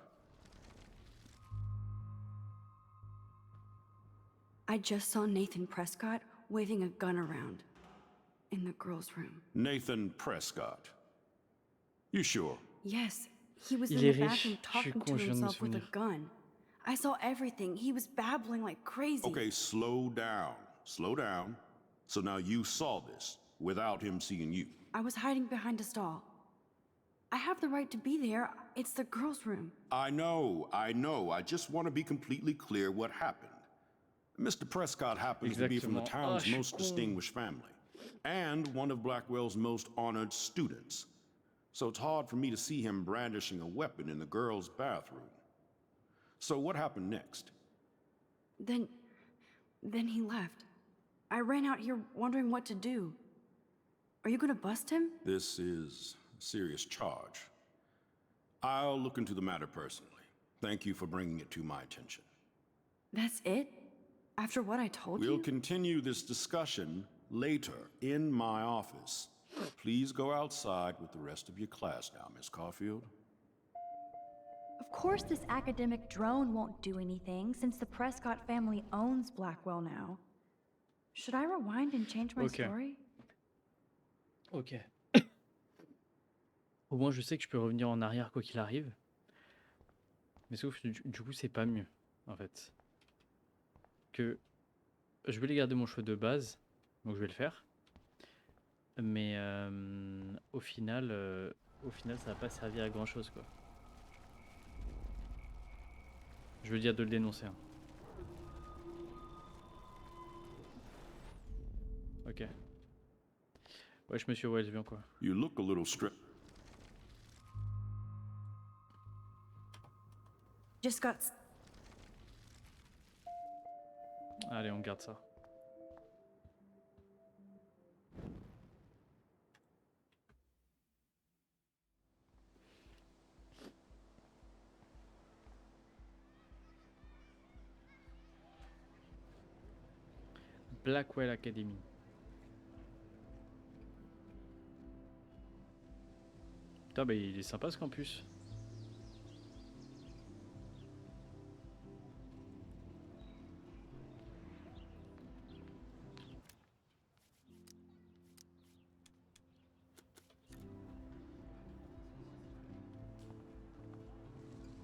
I just saw Nathan Prescott waving a gun around in the girls' room. Nathan Prescott. You sure? Yes, he was Il in est the riche. bathroom Je suis talking con, to je viens de me himself with a souvenir. gun. I saw everything. He was babbling like crazy. Okay, slow down. Slow down. So now you saw this without him seeing you. I was hiding behind a stall. I have the right to be there. It's the girls' room. I know. I just want to be completely clear what happened. Mr. Prescott happens to be from the Exactement. town's je suis most con. distinguished family, and one of Blackwell's most honored students. So it's hard for me to see him brandishing a weapon in the girls' bathroom. So what happened next? Then he left. I ran out here wondering what to do. Are you gonna bust him? This is a serious charge. I'll look into the matter personally. Thank you for bringing it to my attention. That's it? After what I told We'll you? continue this discussion later in my office. Please go outside with the rest of your class now, Miss Caulfield. Of course this academic drone won't do anything since the Prescott family owns Blackwell now. Should I rewind and change my Ok. story? Ok. Au moins, je sais que je peux revenir en arrière quoi qu'il arrive. Mais sauf que du coup, c'est pas mieux, en fait. Que je vais garder mon choix de base, donc je vais le faire. Mais au final, ça va pas servir à grand chose, quoi. Je veux dire de le dénoncer. Hein. Ok. Wesh, monsieur Wells, viens quoi. You look a little stressed. Just got. Allez, on garde ça. Blackwell Academy. Putain, bah il est sympa ce campus.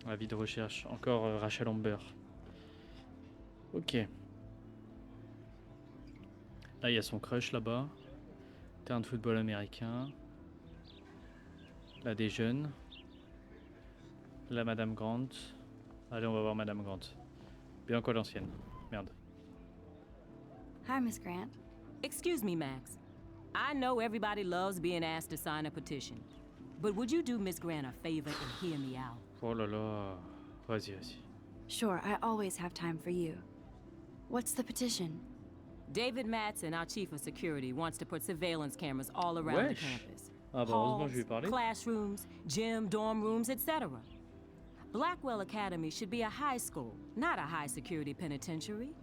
Avis de recherche, encore Rachel Amber. Ok. Là, il y a son crush là-bas. Terrain de football américain. Là, des jeunes. Là, Madame Grant. Allez, on va voir Madame Grant. Bien quoi l'ancienne. Merde. Hi, Miss Grant. Excuse me, Max. I know everybody loves being asked to sign a petition. But would you do Miss Grant a favor and hear me out? Oh là là. Vas-y, vas-y. Sure, I always have time for you. What's the petition? David Matson, our chief of security, wants to put surveillance cameras all around the Wesh. campus. Ah bah heureusement Halls, je lui ai parlé. classrooms, gym, dorm rooms, etc. Blackwell Academy should be a high school, not a high security penitentiary.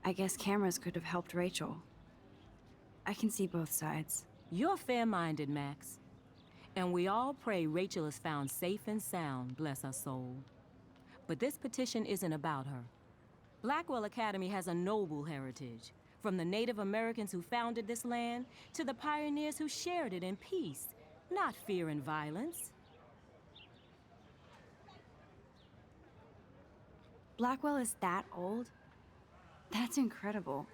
I guess cameras could have helped Rachel. I can see both sides. You're fair-minded, Max. And we all pray Rachel is found safe and sound, bless her soul. But this petition isn't about her. Blackwell Academy has a noble heritage. From the Native Americans who founded this land to the pioneers who shared it in peace, not fear and violence. Blackwell is that old? That's incredible.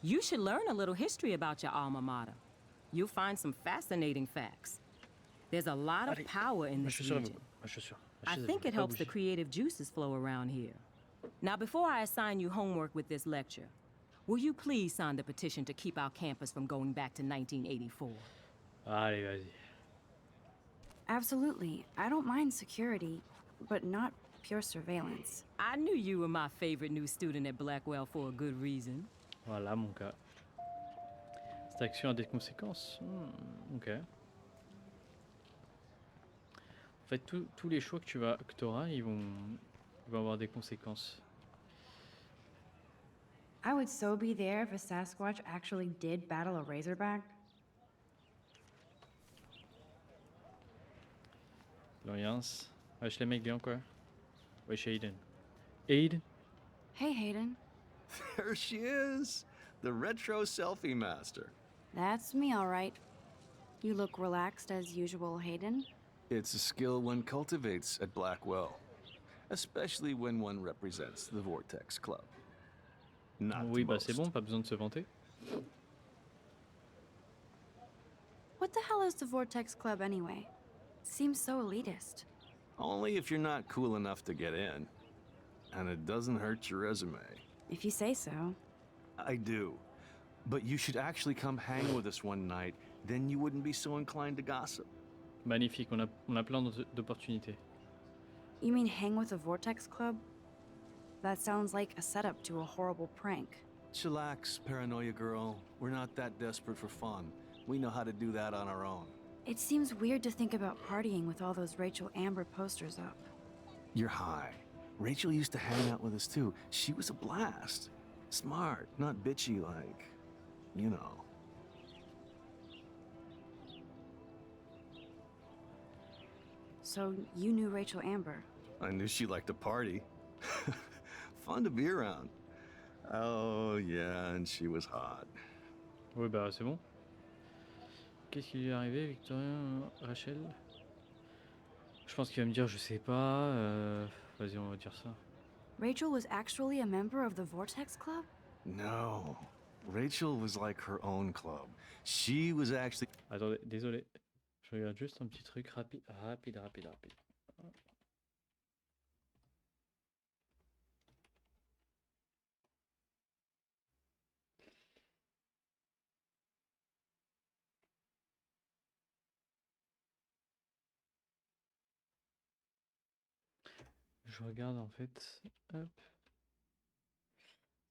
You should learn a little history about your alma mater. You'll find some fascinating facts. There's a lot of power in this region. I think it helps the creative juices flow around here. Now, before I assign you homework with this lecture, will you please sign the petition to keep our campus from going back to 1984? Allez, vas-y. Absolutely. I don't mind security, but not pure surveillance. I knew you were my favorite new student at Blackwell for a good reason. Voilà, mon gars. Cette action a des conséquences. Ok. En fait, tous les choix que tu auras, ils vont avoir des conséquences. I would so be there if a Sasquatch actually did battle a Razorback. L'ambiance. Wesh les mecs, bien quoi? Wesh Aiden. Aiden? Hey, Hayden. There she is, the retro selfie master. That's me, all right. You look relaxed as usual, Hayden. It's a skill one cultivates at Blackwell, especially when one represents the Vortex Club. Not Oui, the bah c'est most. bon, pas besoin de se vanter. What the hell is the Vortex Club anyway? Seems so elitist. Only if you're not cool enough to get in. And it doesn't hurt your resume. If you say so. I do. But you should actually come hang with us one night, then you wouldn't be so inclined to gossip. Magnifique, on a plein d'opportunités. You mean hang with the Vortex Club? That sounds like a setup to a horrible prank. Chillax, paranoia girl. We're not that desperate for fun. We know how to do that on our own. It seems weird to think about partying with all those Rachel Amber posters up. You're high. Rachel used to hang out with us too. She was a blast. Smart, not bitchy like, you know. So you knew Rachel Amber? I knew she liked to party. Fun to be around. Oh yeah, and she was hot. Oui, bah c'est bon. Qu'est-ce qui lui est arrivé, Victorien, Rachel? Je pense qu'il va me dire, je sais pas. Vas-y, on va dire ça. Rachel was actually a member of the Vortex Club? No. Rachel was like her own club. She was actually... Attendez, désolé. Je regarde juste un petit truc rapide. Je regarde en fait. Hop.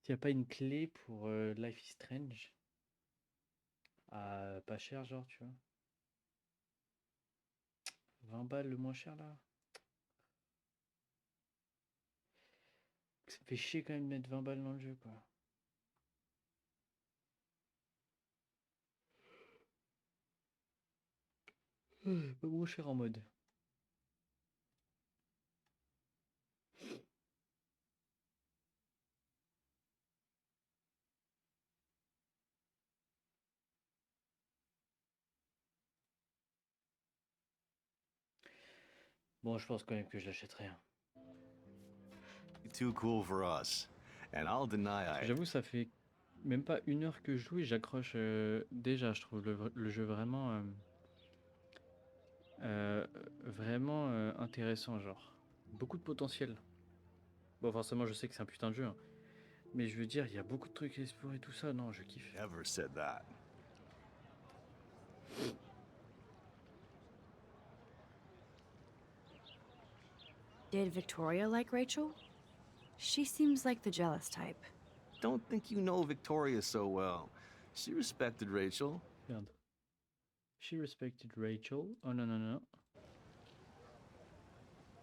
S'il n'y a pas une clé pour Life is Strange. Ah, pas cher, genre, tu vois. 20 balles le moins cher là. Ça fait chier quand même de mettre 20 balles dans le jeu, quoi. Pas moins cher en mode. Bon, je pense quand même que je l'achèterai. Hein. too cool for us. And I'll deny I... J'avoue, ça fait même pas 1 heure que je joue et j'accroche déjà. Je trouve le jeu vraiment intéressant, genre. Beaucoup de potentiel. Bon, forcément, je sais que c'est un putain de jeu. Hein. Mais je veux dire, il y a beaucoup de trucs à explorer, tout ça. Non, je kiffe. Never said that. Did Victoria like Rachel? She seems like the jealous type. Don't think you know Victoria so well. She respected Rachel. Merde. She respected Rachel. Oh non, non, non.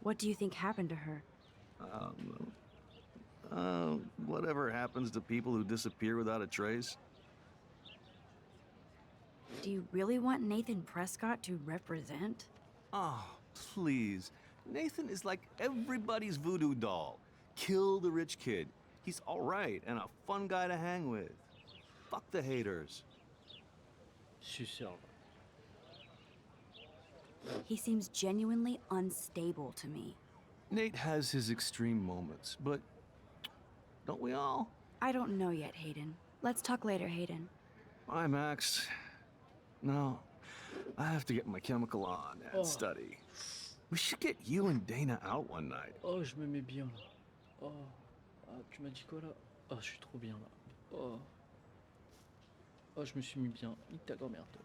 What do you think happened to her? Whatever happens to people who disappear without a trace. Do you really want Nathan Prescott to represent? Oh, please. Nathan is like everybody's voodoo doll. Kill the rich kid. He's all right and a fun guy to hang with. Fuck the haters. Suceur. He seems genuinely unstable to me. Nate has his extreme moments, but don't we all? I don't know yet, Hayden. Let's talk later, Hayden. Bye, Max. No, I have to get my chemical on and study. We should get you and Dana out one night. Oh, je me mets bien là. Oh, ah, tu m'as dit quoi là? Oh, je suis trop bien là. Oh, oh, je me suis mis bien. Nique ta grand-mère, toi.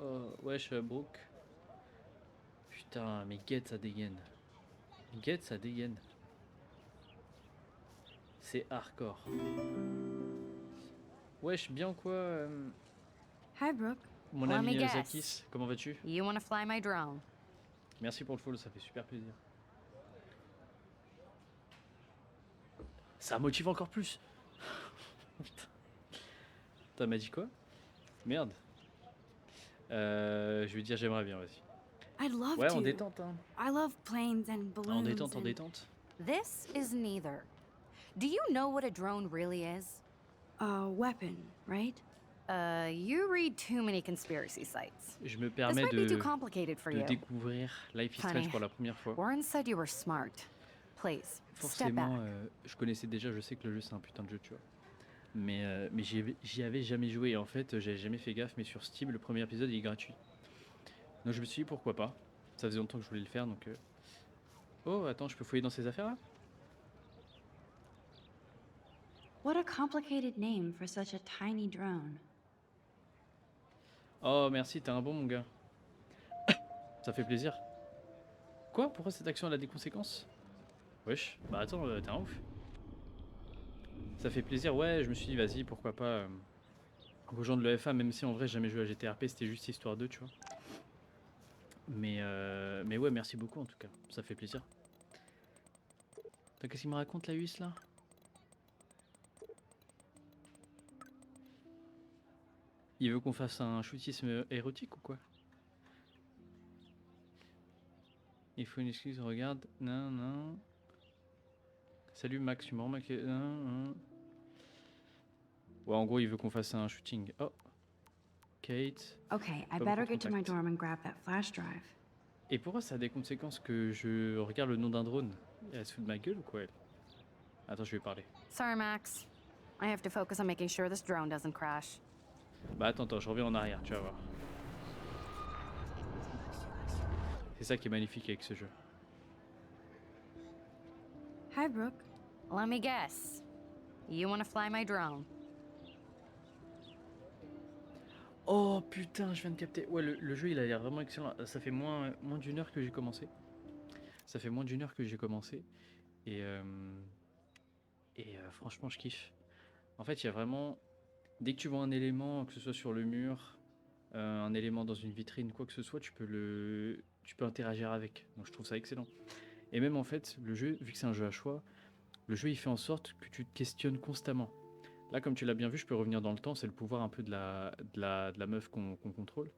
Oh, wesh, Brooke. Putain, mais Get ça dégaine. Get ça dégaine. C'est hardcore. Wesh, bien ou quoi, Hi, Brooke. mon Let ami me guess. Zakis? Comment vas-tu? You want to fly my drone? Merci pour le follow, ça fait super plaisir. Ça motive encore plus. Putain. T'as m'a dit quoi? Merde. Je vais dire j'aimerais bien, vas-y. I'd love Ouais, to. en détente, hein. I love planes and balloons. En détente, en and- détente. This is neither. Do you know what a drone really is? A weapon, right? You read too many conspiracy sites. Je me This permets might be too de complicated for you. découvrir Life is Funny. Strange pour la première fois. Warren said you were smart. Please, step back. Forcément, je connaissais déjà, je sais que le jeu c'est un putain de jeu, tu vois. Mais j'y avais jamais joué. Et en fait, j'avais jamais fait gaffe, mais sur Steam, le premier épisode il est gratuit. Donc je me suis dit pourquoi pas. Ça faisait longtemps que je voulais le faire, donc... Oh, attends, je peux fouiller dans ces affaires là? What a complicated name for such a tiny drone. Oh, merci, t'es un bon mon gars. Ça fait plaisir. Quoi? Pourquoi cette action elle a des conséquences? Wesh, bah attends, t'es un ouf. Ça fait plaisir, ouais, je me suis dit, vas-y, pourquoi pas rejoindre le FA, même si en vrai, j'ai jamais joué à GTRP, c'était juste histoire 2, tu vois. Mais ouais, merci beaucoup en tout cas, ça fait plaisir. Attends, qu'est-ce qu'il me raconte la huisse là? Il veut qu'on fasse un shootisme érotique ou quoi? Il faut une excuse, regarde. Non, non. Salut Max, tu m'as remarqué. Non, non. Ouais, en gros, il veut qu'on fasse un shooting. Oh. Kate. Okay, I Pas better beaucoup de get to my contact. dorm and grab that flash drive. Et pourquoi ça a des conséquences que je regarde le nom d'un drone? Elle se fout de ma gueule ou quoi elle? Attends, je vais parler. Sorry, Max. I have to focus on making sure this drone doesn't crash. Bah attends, je reviens en arrière, tu vas voir. C'est ça qui est magnifique avec ce jeu. Hi, Brooke. Let me guess. You want to fly my drone? Oh putain, je viens de capter. Ouais, le jeu il a l'air vraiment excellent. Ça fait moins d'une heure que j'ai commencé. Ça fait moins d'une heure que j'ai commencé. Et franchement, je kiffe. En fait, il y a vraiment... Dès que tu vois un élément, que ce soit sur le mur, un élément dans une vitrine, quoi que ce soit, tu peux interagir avec. Donc je trouve ça excellent. Et même en fait, le jeu, vu que c'est un jeu à choix, le jeu il fait en sorte que tu te questionnes constamment. Là, comme tu l'as bien vu, je peux revenir dans le temps, c'est le pouvoir un peu de la meuf qu'on contrôle.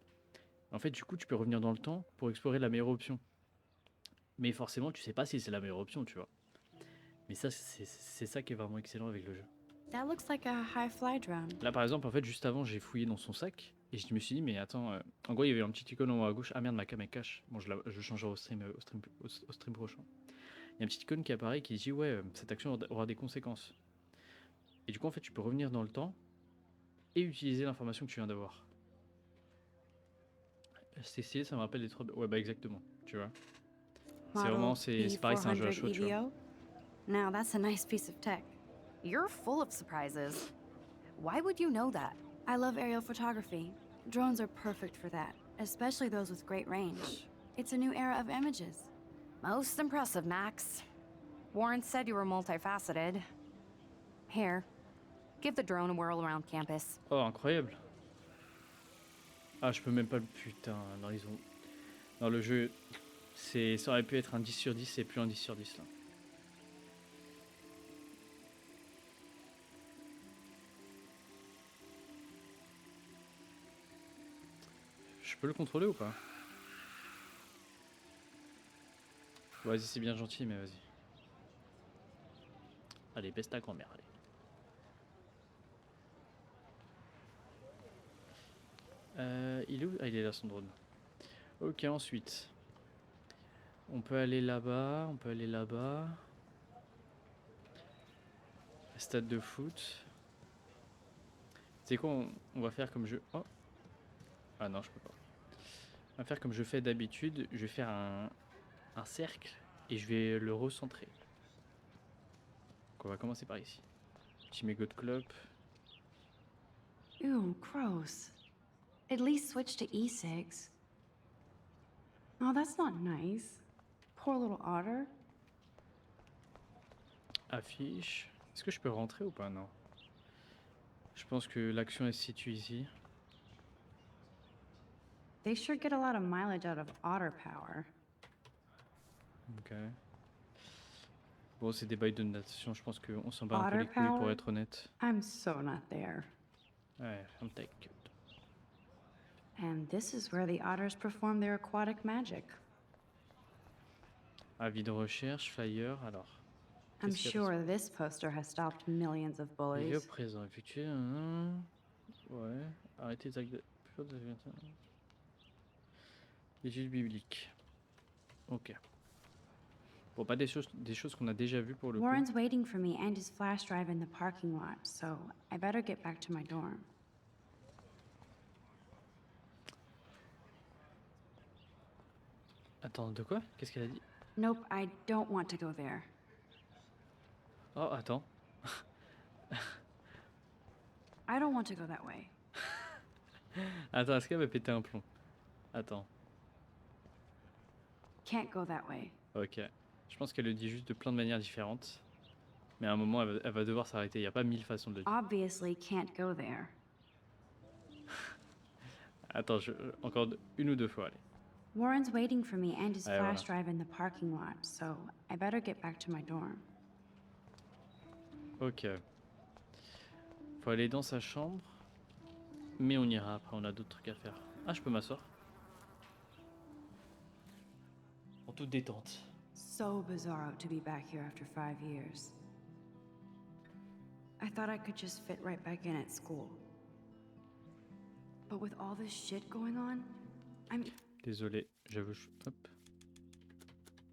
En fait, du coup, tu peux revenir dans le temps pour explorer la meilleure option. Mais forcément, tu sais pas si c'est la meilleure option, tu vois. Mais ça, c'est ça qui est vraiment excellent avec le jeu. That looks like a high fly drone. Là, par exemple, en fait, juste avant, j'ai fouillé dans son sac et je me suis dit, mais attends, en gros, il y avait un petit icône en haut à gauche. Ah merde, ma cam est cache. Bon, je changerai au stream prochain. Il y a un petit icône qui apparaît qui dit, ouais, cette action aura des conséquences. Et du coup, en fait, tu peux revenir dans le temps et utiliser l'information que tu viens d'avoir. C'est stylé, ça me rappelle les trois. Ouais, bah exactement, tu vois. C'est vraiment, c'est pareil, c'est un jeu à chaud, tu vois. EVO? Now that's a nice piece of tech. You're full of surprises. Why would you know that? I love aerial photography. Drones are perfect for that, especially those with great range. It's a new era of images. Most impressive, Max. Warren said you were multifaceted. Here, give the drone a whirl around campus. Oh, incroyable. Ah, je peux même pas le... Putain, non, dans le jeu, ça aurait pu être un 10 sur 10, c'est plus un 10 sur 10, là. Je peux le contrôler ou pas? Vas-y, c'est bien gentil, mais vas-y. Allez, baisse ta grand-mère, allez. Il est où? Ah, il est là son drone. Ok, ensuite. On peut aller là-bas, on peut aller là-bas. Stade de foot. C'est quoi, on va faire comme je... Oh. Ah non, je peux pas. On va faire comme je fais d'habitude. Je vais faire un cercle et je vais le recentrer. Donc on va commencer par ici. Petit mégot de clope. Ew, gross. At least switch to e-cigs. Oh, that's not nice. Poor little otter. Affiche. Est-ce que je peux rentrer ou pas? Non. Je pense que l'action est située ici. They sure get a lot of mileage out of otter power. Ok. Bon, c'est des bails de natation, je pense qu'on s'en bat un peu Otter les couilles pour power? être honnête. I'm so not there. Ouais, I'm take it. And this is where the otters perform their aquatic magic. Avis de recherche, flyer, alors. I'm Qu'est-ce qu'il y a sure this poster has stopped millions of Il est au bullies. présent, effectué. Ouais. Arrêtez les actes de... Études bibliques. Ok. Bon, pas des choses qu'on a déjà vues pour le coup. Warren's waiting for me and his flash drive in the parking lot, so I better get back to my dorm. Attends, de quoi? Qu'est-ce qu'elle a dit? Nope, I don't want to go there. Oh, attends. I don't want to go that way. Attends, est-ce qu'elle va péter un plomb? Attends. Can't go that way. Ok. Je pense qu'elle le dit juste de plein de manières différentes. Mais à un moment, elle va devoir s'arrêter. Il n'y a pas 1000 façons de le dire. Obviously can't go there. Attends, encore une ou deux fois, allez. Warren's waiting for me and his Ouais, flash voilà. drive in the parking lot, so I better get back to my dorm. Ok. Faut aller dans sa chambre. Mais on ira après, on a d'autres trucs à faire. Ah, je peux m'asseoir. En toute détente. So bizarre to be back here after 5 years. I thought I could just fit right back in at school. But with all this shit going on, I'm Désolé, j'avoue. Hop.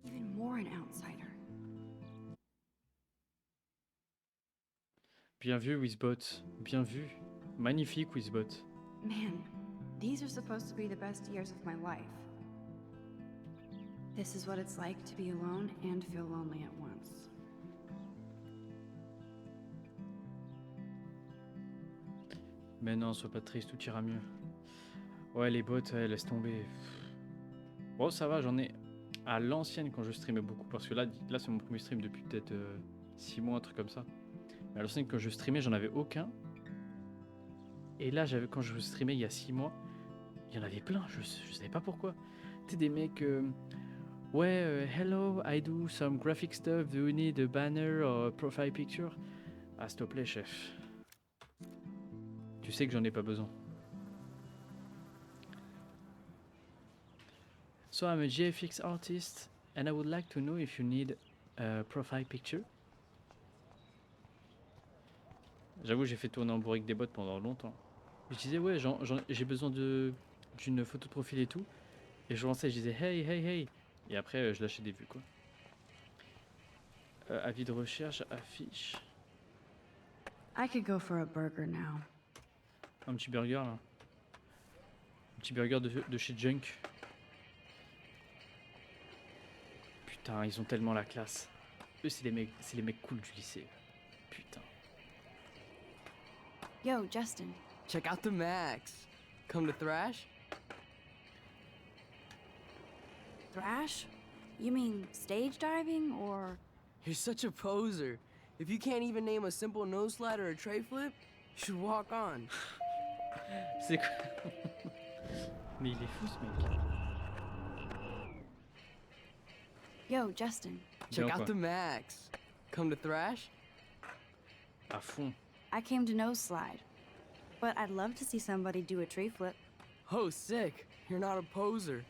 even more an outsider. Bien vu, Wizbot. Bien vu. Magnifique, Wizbot. Man, these are supposed to be the best years of my life. This is what it's like to be alone and feel lonely at once. Mais non, sois pas triste, tout ira mieux. Ouais, les bots, ouais, laisse tomber. Bon, ça va, j'en ai à l'ancienne quand je streamais beaucoup. Parce que là c'est mon premier stream depuis peut-être 6 mois, un truc comme ça. Mais à l'ancienne, quand je streamais, j'en avais aucun. Et là, quand je streamais il y a 6 mois, il y en avait plein, je savais pas pourquoi. Tu sais, des mecs... ouais, hello, I do some graphic stuff, do you need a banner or a profile picture? Ah, s'il te plaît, chef. Tu sais que j'en ai pas besoin. So I'm a GFX artist and I would like to know if you need a profile picture. J'avoue, j'ai fait tourner en bourrique des bots pendant longtemps. Je disais ouais, j'ai besoin d'une photo de profil et tout. Et je lançais, je disais hey, hey, hey. Et après, je lâchais des vues quoi. Avis de recherche, affiche. I could go for a burger now. Un petit burger là. Un petit burger de chez Junk. Putain, ils ont tellement la classe. Eux, c'est les mecs cool du lycée. Putain. Yo, Justin. Check out the Max. Come to Thrash? Thrash? You mean stage diving or... You're such a poser. If you can't even name a simple nose slide or a tray flip, you should walk on. C'est quoi? Mais il est fou ce mec. Yo, Justin. Check Bien, out quoi. the Max. Come to Thrash? À fond. I came to nose slide. But I'd love to see somebody do a tree flip. Oh, sick. You're not a poser.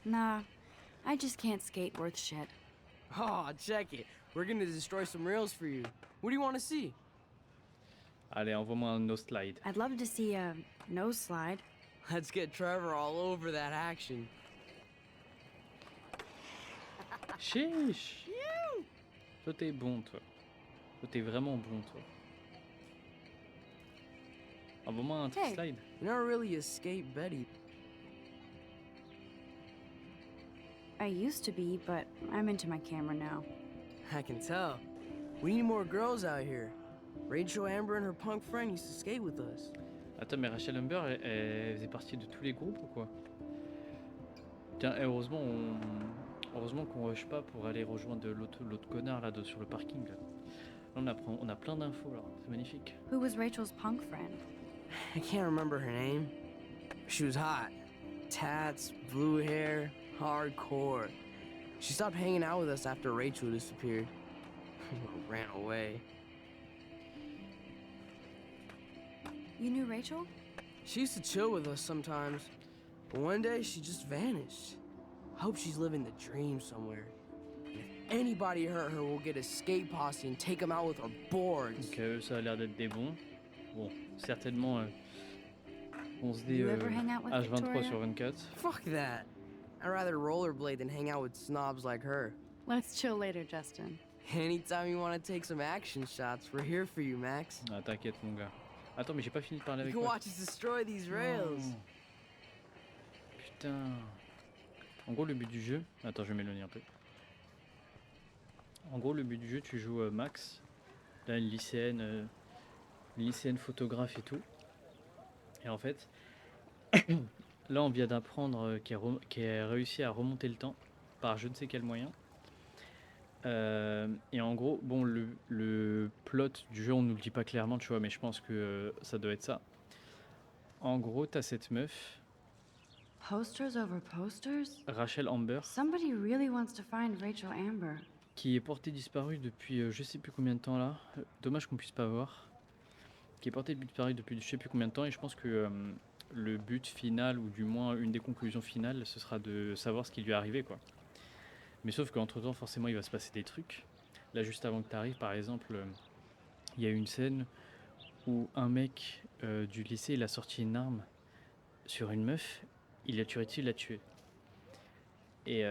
Nah, I just can't skate worth shit. Oh, check it. We're gonna destroy some rails for you. What do you want to see? Allez, envoie-moi un no slide. I'd love to see a nose slide. Let's get Trevor all over that action. Chiche. Toi, t'es bon, toi. Toi, t'es vraiment bon, toi. Envoie-moi un Hey, slide. you never really escaped Betty. I used to be, but I'm into my camera now. I can tell. We need more girls out here. Rachel Amber and her punk friend used to skate with us. Attends, mais Rachel Amber, elle faisait partie de tous les groupes ou quoi? Tiens, heureusement qu'on rush pas pour aller rejoindre l'autre connard là sur le parking. Là, on a plein d'infos là, c'est magnifique. Who was Rachel's punk friend? I can't remember her name. She was hot. Tats, blue hair, hardcore. She stopped hanging out with us after Rachel disappeared. Ran away. You knew Rachel? She used to chill with us sometimes, but one day she just vanished. I hope she's living the dream somewhere. If anybody hurt her, we'll get a skate posse and take them out with our boards. Donc ça a l'air d'être des bons. Bon, certainement on se dit You ever hang out with H23 Victoria? sur 24. Fuck that. I'd rather rollerblade than hang out with snobs like her. Let's chill later, Justin. Anytime you want to take some action shots, we're here for you, Max. Ah, t'inquiète mon gars. Attends, mais j'ai pas fini de parler You avec can toi. watch us destroy these rails. Non. Putain. En gros, le but du jeu... Attends, je vais m'éloigner un peu. En gros, le but du jeu, tu joues Max. Là, une lycéenne photographe et tout. Et en fait, là, on vient d'apprendre qu'elle a réussi à remonter le temps par je ne sais quel moyen. Et en gros, bon, le plot du jeu, on nous le dit pas clairement, tu vois, mais je pense que ça doit être ça. En gros, t'as cette meuf, Posters over posters? Rachel Amber, Somebody really wants to find Rachel Amber. qui est portée disparue depuis je sais plus combien de temps là. Dommage qu'on puisse pas voir. Qui est portée disparue depuis je sais plus combien de temps, et je pense que le but final, ou du moins une des conclusions finales, ce sera de savoir ce qui lui est arrivé, quoi. Mais sauf qu'entre temps, forcément, il va se passer des trucs. Là, juste avant que tu arrives, par exemple, il y a une scène où un mec du lycée, il a sorti une arme sur une meuf, il l'a tué dessus, il l'a tué. Et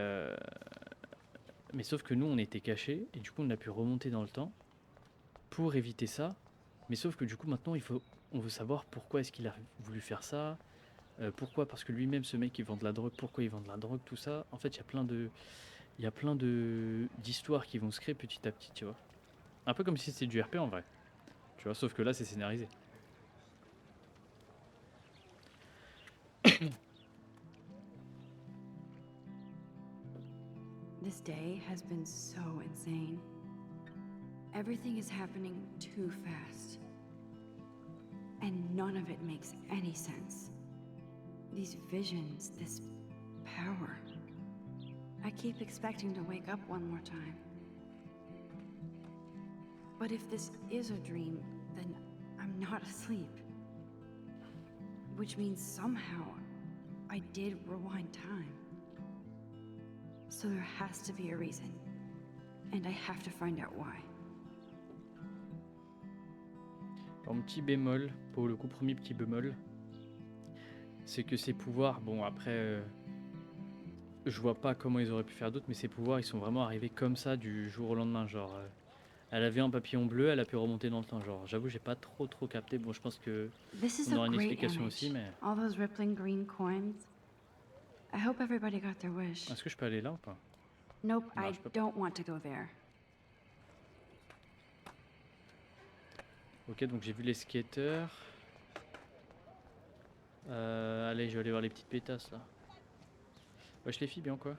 mais sauf que nous, on était cachés, et du coup, on a pu remonter dans le temps pour éviter ça. Mais sauf que du coup, maintenant, on veut savoir pourquoi est-ce qu'il a voulu faire ça. Pourquoi? Parce que lui-même, ce mec, il vend de la drogue. Pourquoi il vend de la drogue? Tout ça. En fait, il y a plein d'histoires qui vont se créer petit à petit, tu vois. Un peu comme si c'était du RP en vrai. Tu vois, sauf que là, c'est scénarisé. This day has been so insane. Everything is happening too fast. And none of it makes any sense. These visions, this power. I keep expecting to wake up one more time. But if this is a dream, then I'm not asleep. Which means somehow I did rewind time. So there has to be a reason. And I have to find out why. Alors, mon petit bémol, pour le coup, premier petit bémol, c'est que ses pouvoirs, bon après, je vois pas comment ils auraient pu faire d'autres, mais ses pouvoirs, ils sont vraiment arrivés comme ça du jour au lendemain, genre, elle avait un papillon bleu, elle a pu remonter dans le temps, genre, j'avoue, j'ai pas trop capté, bon, je pense que on aura une explication aussi, mais... All those rippling green coins. I hope everybody got their wish. Est-ce que je peux aller là ou pas? Nope, Non, I je peux pas. don't want to go there. Ok, donc j'ai vu les skateurs. Allez, je vais aller voir les petites pétasses là. Wesh les filles, bien quoi?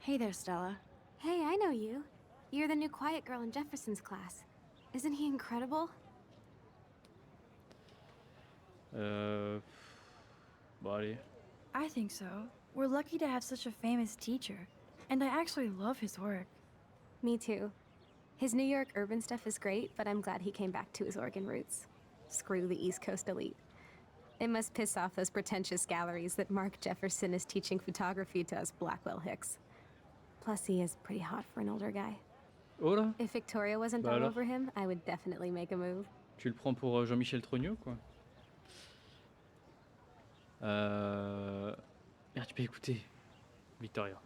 Hey there, Stella. Hey, I know you. You're the new quiet girl in Jefferson's class. Isn't he incredible? Bon allez. I think so. We're lucky to have such a famous teacher. And I actually love his work. Me too. His New York urban stuff is great, but I'm glad he came back to his Oregon roots. Screw the East Coast elite. It must piss off those pretentious galleries that Mark Jefferson is teaching photography to us Blackwell Hicks. Plus, he is pretty hot for an older guy. Oh là? If Victoria wasn't Bah all alors? over him, I would definitely make a move. Tu le prends pour Jean-Michel Trogneux quoi? Merde, tu peux écouter. Victoria.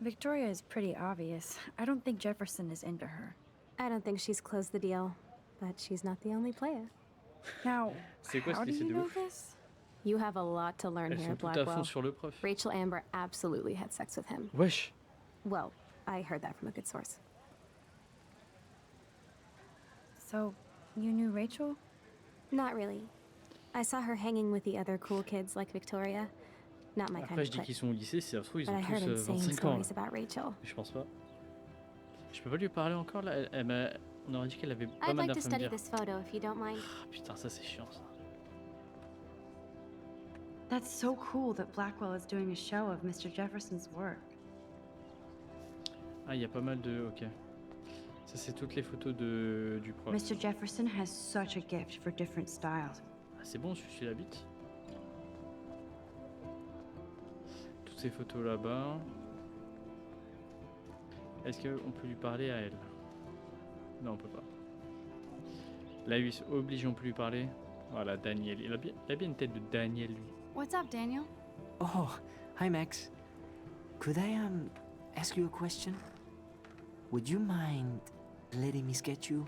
Victoria is pretty obvious. I don't think Jefferson is into her. I don't think she's closed the deal, but she's not the only player. Now, C'est quoi ce how do lycée you de know ouf? this? You have a lot to learn Elles here sont at toutes à fond Blackwell. sur le prof. Rachel Amber absolutely had sex with him. Wesh. Well, I heard that from a good source. So, you knew Rachel? Not really. I saw her hanging with the other cool kids like Victoria. Not my kind Après, of je dis clique. qu'ils sont au lycée, si ça se trouve, ils But ont I heard tous insane 25 ans. stories about Rachel. Je pense pas. Je peux pas lui parler encore là. On aurait dit qu'elle avait pas I'd mal like to d'infos à me study dire. this photo if you don't mind. Ah, putain, ça c'est chiant ça. That's so cool that Blackwell is doing a show of Mr. Jefferson's work. Ah, il y a pas mal de. Ok. Ça, c'est toutes les photos du prof. Mr. Jefferson has such a gift for different styles. Ah, c'est bon, je suis la bite. Toutes ces photos là-bas. Est-ce qu'on peut lui parler à elle? Non, on peut pas. La 8 oblige, on peut lui parler. Voilà, Daniel. Il a bien une tête de Daniel, lui. What's up, Daniel? Oh, hi Max. Could I ask you a question? Would you mind letting me sketch you?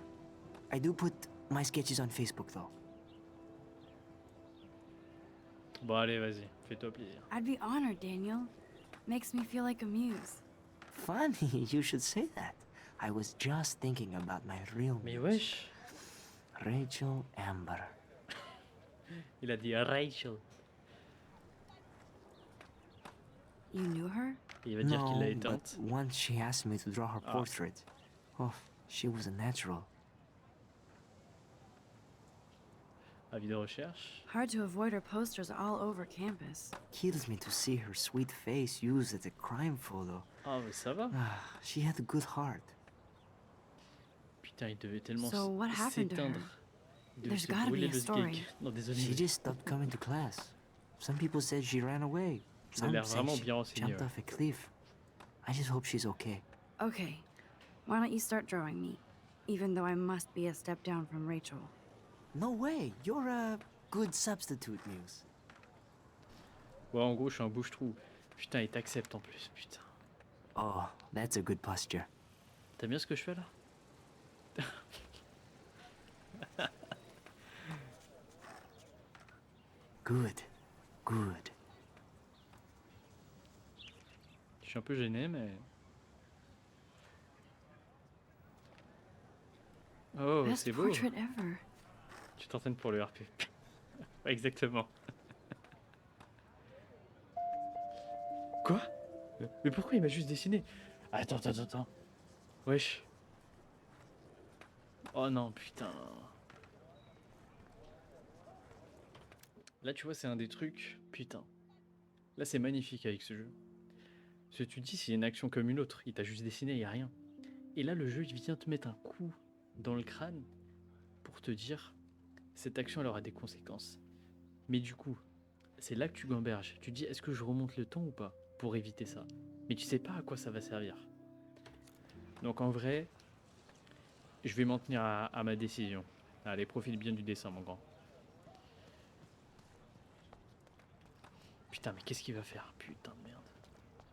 I do put my sketches on Facebook though. Bon, allez, vas-y. Fais-toi plaisir. I'd be honored, Daniel. Makes me feel like a muse. Funny, you should say that. I was just thinking about my real Mais muse, wesh. Rachel Amber. Il a dit Rachel. You knew her? Il va dire qu'il l'a No, éteinte. but once she asked me to draw her portrait. Oh, she was a natural. Avis de recherche. Hard to avoid her posters all over campus. Kills me to see her sweet face used as a crime photo. Ah, mais ça va. Ah, she had a good heart. Putain, il devait tellement So what happened to her? s'éteindre. Il devait There's se gotta be brûler a le story. cake. Non, désolé. She mais just stopped coming to class. Some people said she ran away. Il a Some l'air say vraiment she bien renseigné. jumped Ouais. off a cliff. I just hope she's okay. Okay, why don't you start drawing me? Even though I must be a step down from Rachel. No way, you're a good substitute, Muse. Ouais, en gros, je suis un bouche-trou. Putain, il t'accepte en plus. Putain. Oh, that's a good posture. T'as bien ce que je fais là? Good, good. Je suis un peu gêné, mais. Oh, Best c'est beau. portrait ever. Tu t'entraînes pour le RP. Ouais, exactement. Quoi? Mais pourquoi il m'a juste dessiné? Attends. Wesh. Oh non, putain. Là, tu vois, c'est un des trucs. Putain. Là, c'est magnifique avec ce jeu. Parce que tu te dis, c'est une action comme une autre. Il t'a juste dessiné, il n'y a rien. Et là, le jeu, il vient te mettre un coup dans le crâne pour te dire, cette action, elle aura des conséquences. Mais du coup, c'est là que tu gamberges. Tu te dis, est-ce que je remonte le temps ou pas pour éviter ça? Mais tu sais pas à quoi ça va servir. Donc en vrai, je vais m'en tenir à ma décision. Allez, profite bien du dessin, mon grand. Putain, mais qu'est-ce qu'il va faire? Putain de merde.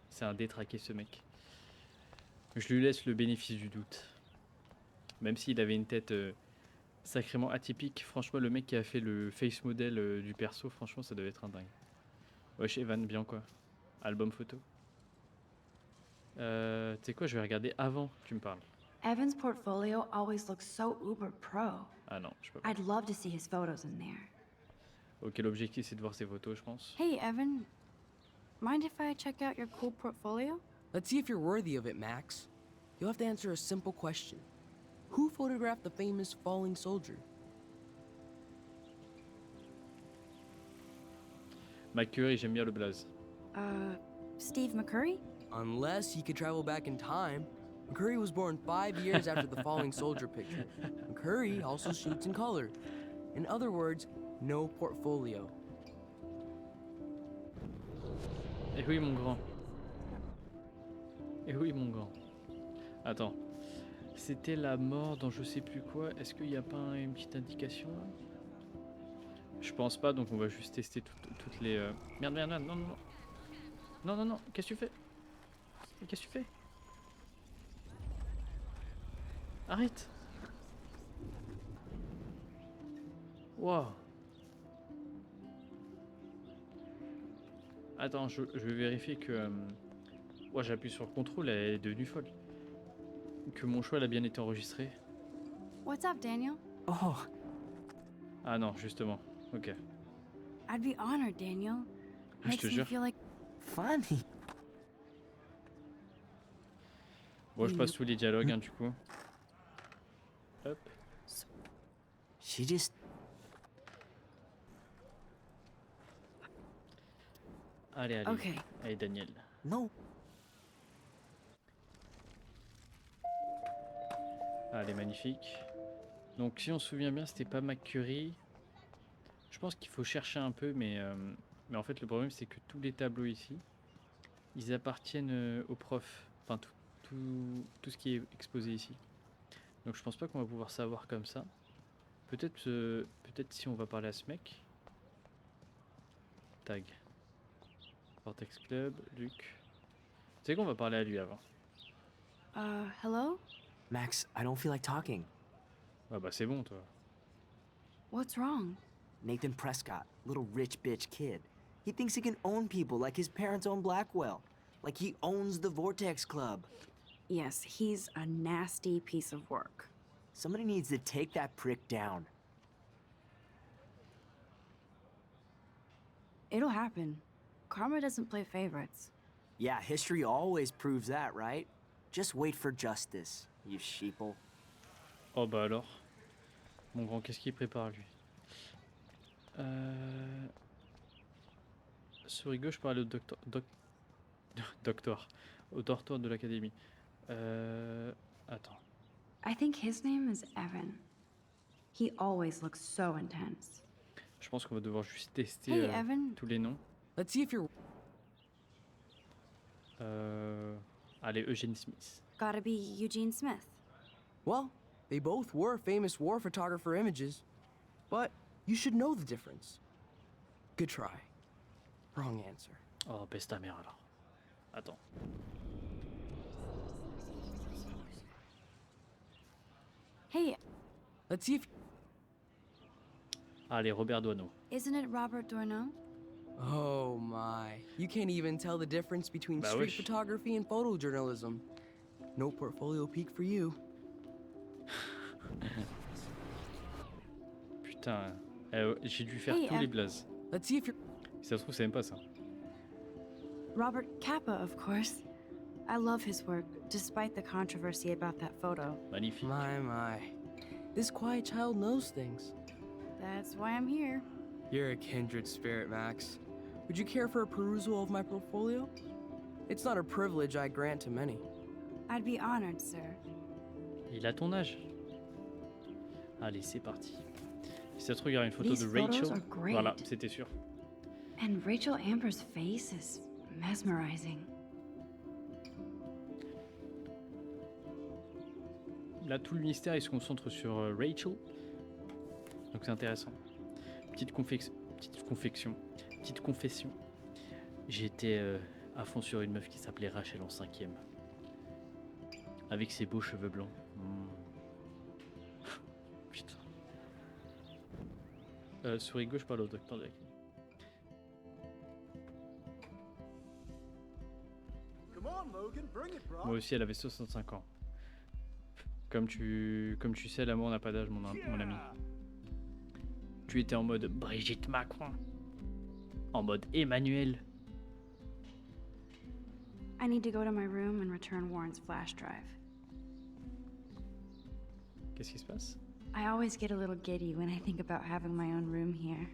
C'est un détraqué, ce mec. Je lui laisse le bénéfice du doute. Même s'il avait une tête sacrément atypique, franchement, le mec qui a fait le face model du perso, franchement, ça devait être un dingue. Wesh, Evan, bien quoi. Album photo. Tu sais quoi, je vais regarder avant que tu me parles. Evan's portfolio always looks so uber pro. Ah non, je peux pas. I'd love to see his photos in there. Ok, l'objectif c'est de voir ses photos, je pense. Hey, Evan. Mind if I check out your cool portfolio? Let's see if you're worthy of it, Max. You'll have to answer a simple question. Who photographed the famous falling soldier? Mike Curry, j'aime bien le blaze. Steve McCurry? Unless he could travel back in time. McCurry was born 5 years after the falling soldier picture. McCurry also shoots in color. In other words, no portfolio. Eh oui, mon grand. Eh oui, mon grand. Attends. C'était la mort dans je sais plus quoi. Est-ce qu'il n'y a pas une petite indication là? Je pense pas, donc on va juste tester toutes les... Merde, merde, merde, non, non, non. Non, non, non, qu'est-ce que tu fais? Qu'est-ce que tu fais? Arrête! Wow! Attends, je vais vérifier que... Ouais, j'appuie sur le contrôle, elle est devenue folle. Que mon choix elle a bien été enregistré. What's up, Daniel? Oh, Ah non, justement. Ok. I'd be honored, Daniel. Je Makes te me jure. feel like funny. Bon, je passe tous les dialogues, hein, du coup. Hop. She just... Allez, allez. Okay. Allez, Daniel. No. Allez, magnifique. Donc, si on se souvient bien, c'était pas McCurry. Je pense qu'il faut chercher un peu, mais en fait, le problème, c'est que tous les tableaux ici, ils appartiennent au prof. Enfin, tout ce qui est exposé ici. Donc, je pense pas qu'on va pouvoir savoir comme ça. Peut-être peut-être si on va parler à ce mec. Tag. Vortex Club, Luc. Tu sais qu'on va parler à lui avant. Hello? Max, I don't feel like talking. Ah bah c'est bon, toi. What's wrong? Nathan Prescott, little rich bitch kid. He thinks he can own people like his parents own Blackwell. Like he owns the Vortex Club. Yes, he's a nasty piece of work. Somebody needs to take that prick down. It'll happen. Karma doesn't play favorites. Yeah, history always proves that, right? Just wait for justice, you sheeple. Oh bah alors. Mon grand, qu'est-ce qu'il prépare lui? Souris gauche pour aller au docteur. Au dortoir de l'académie. Attends. I think his name is Evan. He always looks so intense. Je pense qu'on va devoir juste tester Hey, Evan. tous les noms. Let's see if you're... Allez, Eugene Smith. Gotta be Eugene Smith. Well, they both were famous war photographer images. But you should know the difference. Good try. Wrong answer. Oh, baisse ta mère alors. Attends. Hey, Let's see if... Allez, Robert Doisneau. isn't it Robert Doisneau? Oh my. You can't even tell the difference between Bah street wesh. photography and photojournalism. No portfolio peak for you. Putain, j'ai dû faire Hey, tous les blazes. Let's see if you're... Si ça se trouve, c'est même pas ça. Robert Capa, of course. I love his work, despite the controversy about that photo. Magnifique. My. This quiet child knows things. That's why I'm here. You're a kindred spirit, Max. Would you care for a perusal of my portfolio? It's not a privilege I grant to many. I'd be honored, sir. Il a ton âge. Allez, c'est parti. Si ça se trouve, il y aura une photo These de photos Rachel. are great. Voilà, c'était sûr. And Rachel Amber's face is mesmerizing. Là, tout le mystère, il se concentre sur Rachel. Donc c'est intéressant. Petite confession. J'étais à fond sur une meuf qui s'appelait Rachel en 5e. Avec ses beaux cheveux blancs. Putain. Souris gauche par le docteur de la clinique. Moi aussi, elle avait 65 ans. Comme tu sais, l'amour n'a pas d'âge, mon ami. Tu étais en mode Brigitte Macron. En mode Emmanuel. I need to go to my room and return Warren's flash drive. Qu'est-ce qui se passe? I always get a little giddy when I think about having my own room here.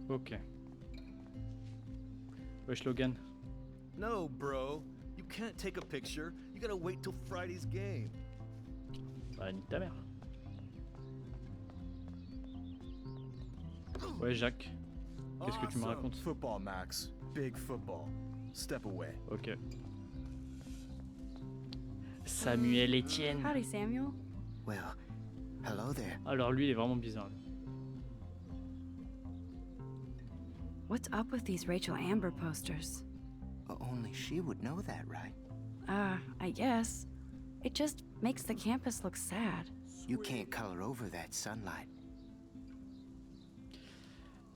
Ok. Wesh Logan. No, bro. You can't take a picture. You gotta wait till Friday's game. Bah, nique ta mère. Ouais, Jacques. Qu'est-ce que tu me racontes? Football, Max. Big football. Step away. Ok. Samuel Etienne. Howdy, Samuel. Well, Hello there. Alors lui, il est vraiment bizarre. Lui. What's up with these Rachel Amber posters? Only she would know that, right? I guess. It just makes the campus look sad. You can't color over that sunlight.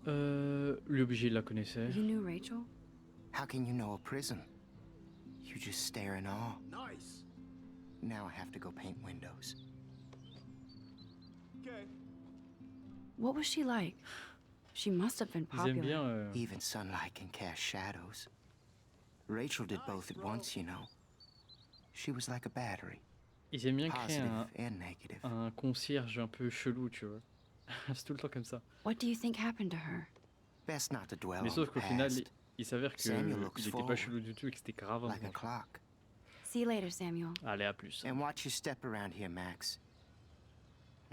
Lui obligé, il la connaissait. You knew Rachel? How can you know a prison? You just stare in awe. Nice. Now I have to go paint windows. Okay. What was she like? She must have been Ils aiment popular. bien. Even sunlight can cast shadows. Rachel did both at once, you know. She was like a battery. Ils aiment bien créer Positive and negative. un concierge un peu chelou, tu vois. C'est tout le temps comme ça. What do you think happened to her? Best not to dwell Mais on sauf the qu'au final, past. il s'avère Samuel qu'il looks était pas forward, chelou du tout et que c'était grave. like a clock. See you later, Samuel. Allez, à plus. And watch your step around here, Max.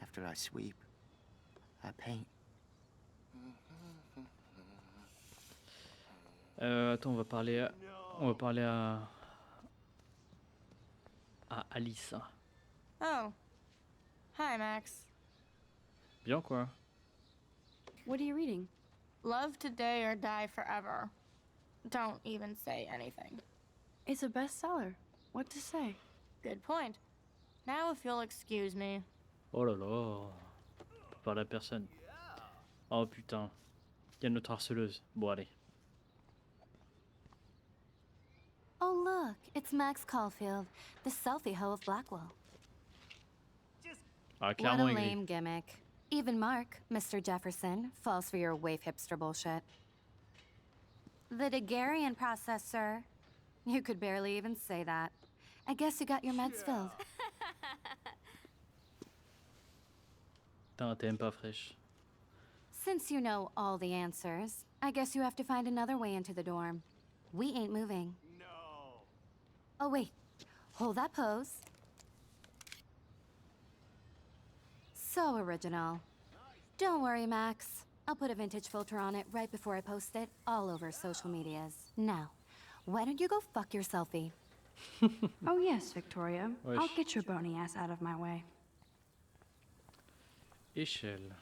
After I sweep, I paint. Attends, on va parler à Alice. Oh. Hi, Max. Bien quoi? What are you reading? Love Today or Die Forever. Don't even say anything. It's a bestseller. What to say? Good point. Now if you'll excuse me. Oh là là. Par la personne. Oh putain. Il y a notre harceleuse. Bon allez. Oh, look, it's Max Caulfield, the selfie hoe of Blackwell. Ah, What a clairement aigri. lame gimmick. Even Mark, Mr. Jefferson, falls for your waif hipster bullshit. The Daguerrean process, sir. You could barely even say that. I guess you got your meds filled. Putain, t'es même pas fraîche. Since you know all the answers, I guess you have to find another way into the dorm. We ain't moving. No. Oh, wait. Hold that pose. So original. Don't worry, Max. I'll put a vintage filter on it right before I post it all over social medias. Now, why don't you go fuck your selfie? Oh, yes, Victoria. I'll Wesh. get your bony ass out of my way. Échelle.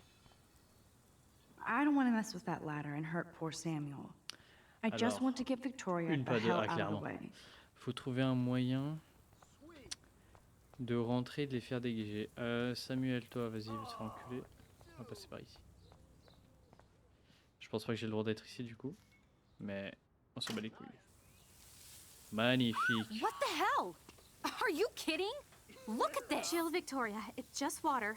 I don't want to mess with that ladder and hurt poor Samuel. I just Alors, want to get Victoria une the pas deux, hell ah, out of the clairement. way. Faut trouver un moyen de rentrer et de les faire dégager. Samuel, toi, vas-y, va te faire enculer. On va passer par ici. Je pense pas que j'ai le droit d'être ici du coup. Mais on s'en bat les couilles. Magnifique. What the hell? Are you kidding? Look at this! Chill, Victoria. It's just water.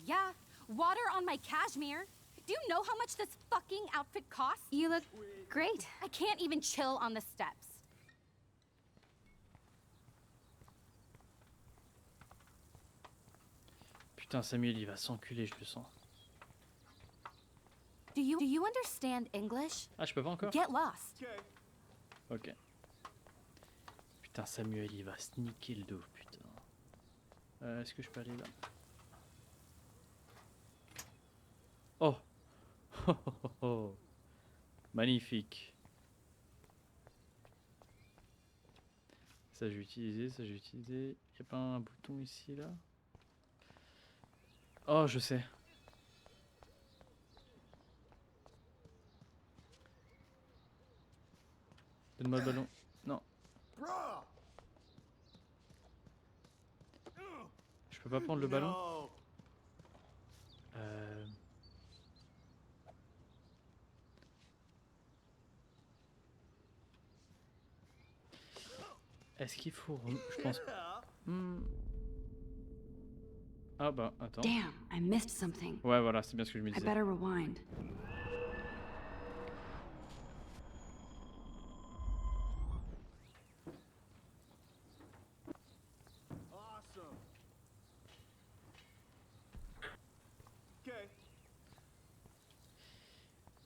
Yeah, water on my cashmere. Do you know how much this fucking outfit costs? You look great. I can't even chill on the steps. Putain, Samuel, il va s'enculer, je le sens. Do you understand English? Ah, je peux pas encore? Get lost. Ok. Putain, Samuel, il va sneaker le dos, putain. Est-ce que je peux aller là? Oh! Oh, oh, oh, oh. Magnifique. Ça, je vais utiliser, ça, je vais utiliser. Y a pas un bouton ici, là? Oh, je sais. Donne-moi le ballon. Non. Je peux pas prendre le ballon? Est-ce qu'il faut... Je pense... Ah bah, attends. Damn, I missed something. Ouais, voilà, c'est bien ce que je me I disais. better rewind.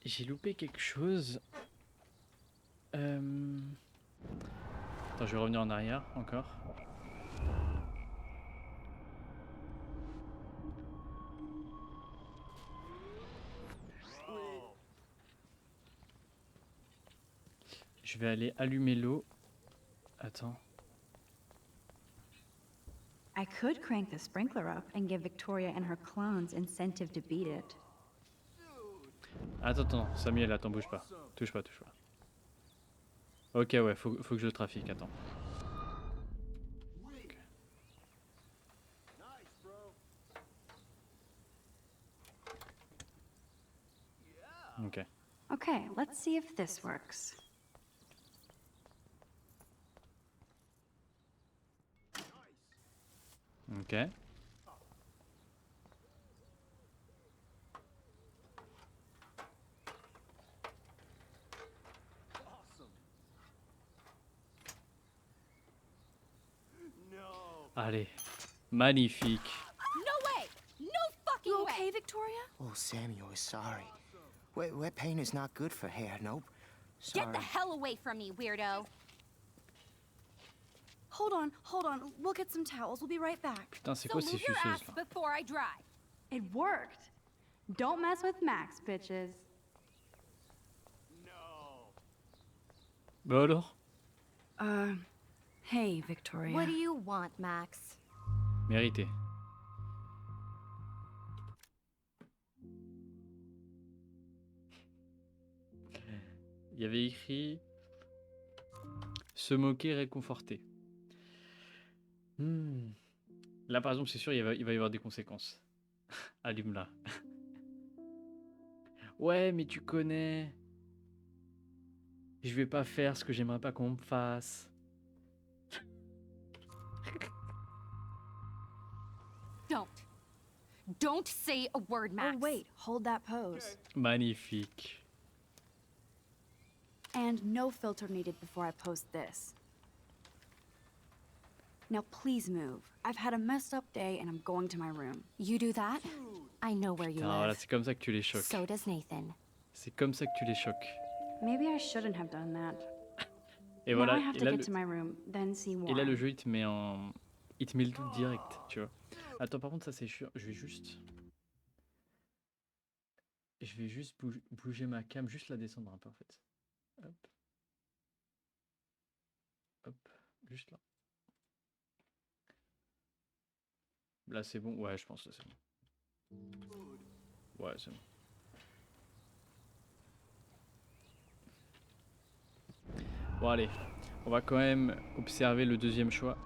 J'ai loupé quelque chose. Attends, je vais revenir en arrière encore. Je vais aller allumer l'eau. Attends. I could crank the sprinkler up and give Victoria and her clones incentive to beat it. Attends, Samuel, attends, bouge pas. Touche pas. Ok, ouais, faut que je le trafique, attends. Ok. Okay, let's see if this works. Ok. Allez, magnifique. No way! No fucking You way! okay, Victoria? Oh, Samuel is sorry. Wet paint is not good for hair, nope. Sorry. Get the hell away from me, weirdo! Hold on. We'll get some towels. We'll be right back. Putain, c'est So quoi ces move your ass suceuses là? before I dry. It worked. Don't mess with Max, bitches. Bah alors? Hey, Victoria. What do you want, Max? Mérité. Il y avait écrit se moquer, réconforter. Là, par exemple, c'est sûr, il va y avoir des conséquences. Allume-la. Ouais, mais tu connais. Je vais pas faire ce que j'aimerais pas qu'on me fasse. Don't say a word, Max. Oh, wait. Hold that pose. Magnifique. And no filter needed before I post this. Now please move. I've had a messed up day and I'm going to my room. You do that? I know where you Putain, voilà, live. c'est comme ça que tu les choques. So does Nathan. C'est comme ça que tu les choques. Maybe I shouldn't have done that. Et Now voilà. I have Et to là, get to my room, then see et là, Warren. le jeu, il te met le doute direct, tu vois. Attends, par contre, ça c'est chiant. Je vais juste bouger ma cam, juste la descendre un peu en fait. Hop. Hop. Juste là. Là c'est bon. Ouais, je pense que c'est bon. Ouais, c'est bon. Bon, allez. On va quand même observer le deuxième choix.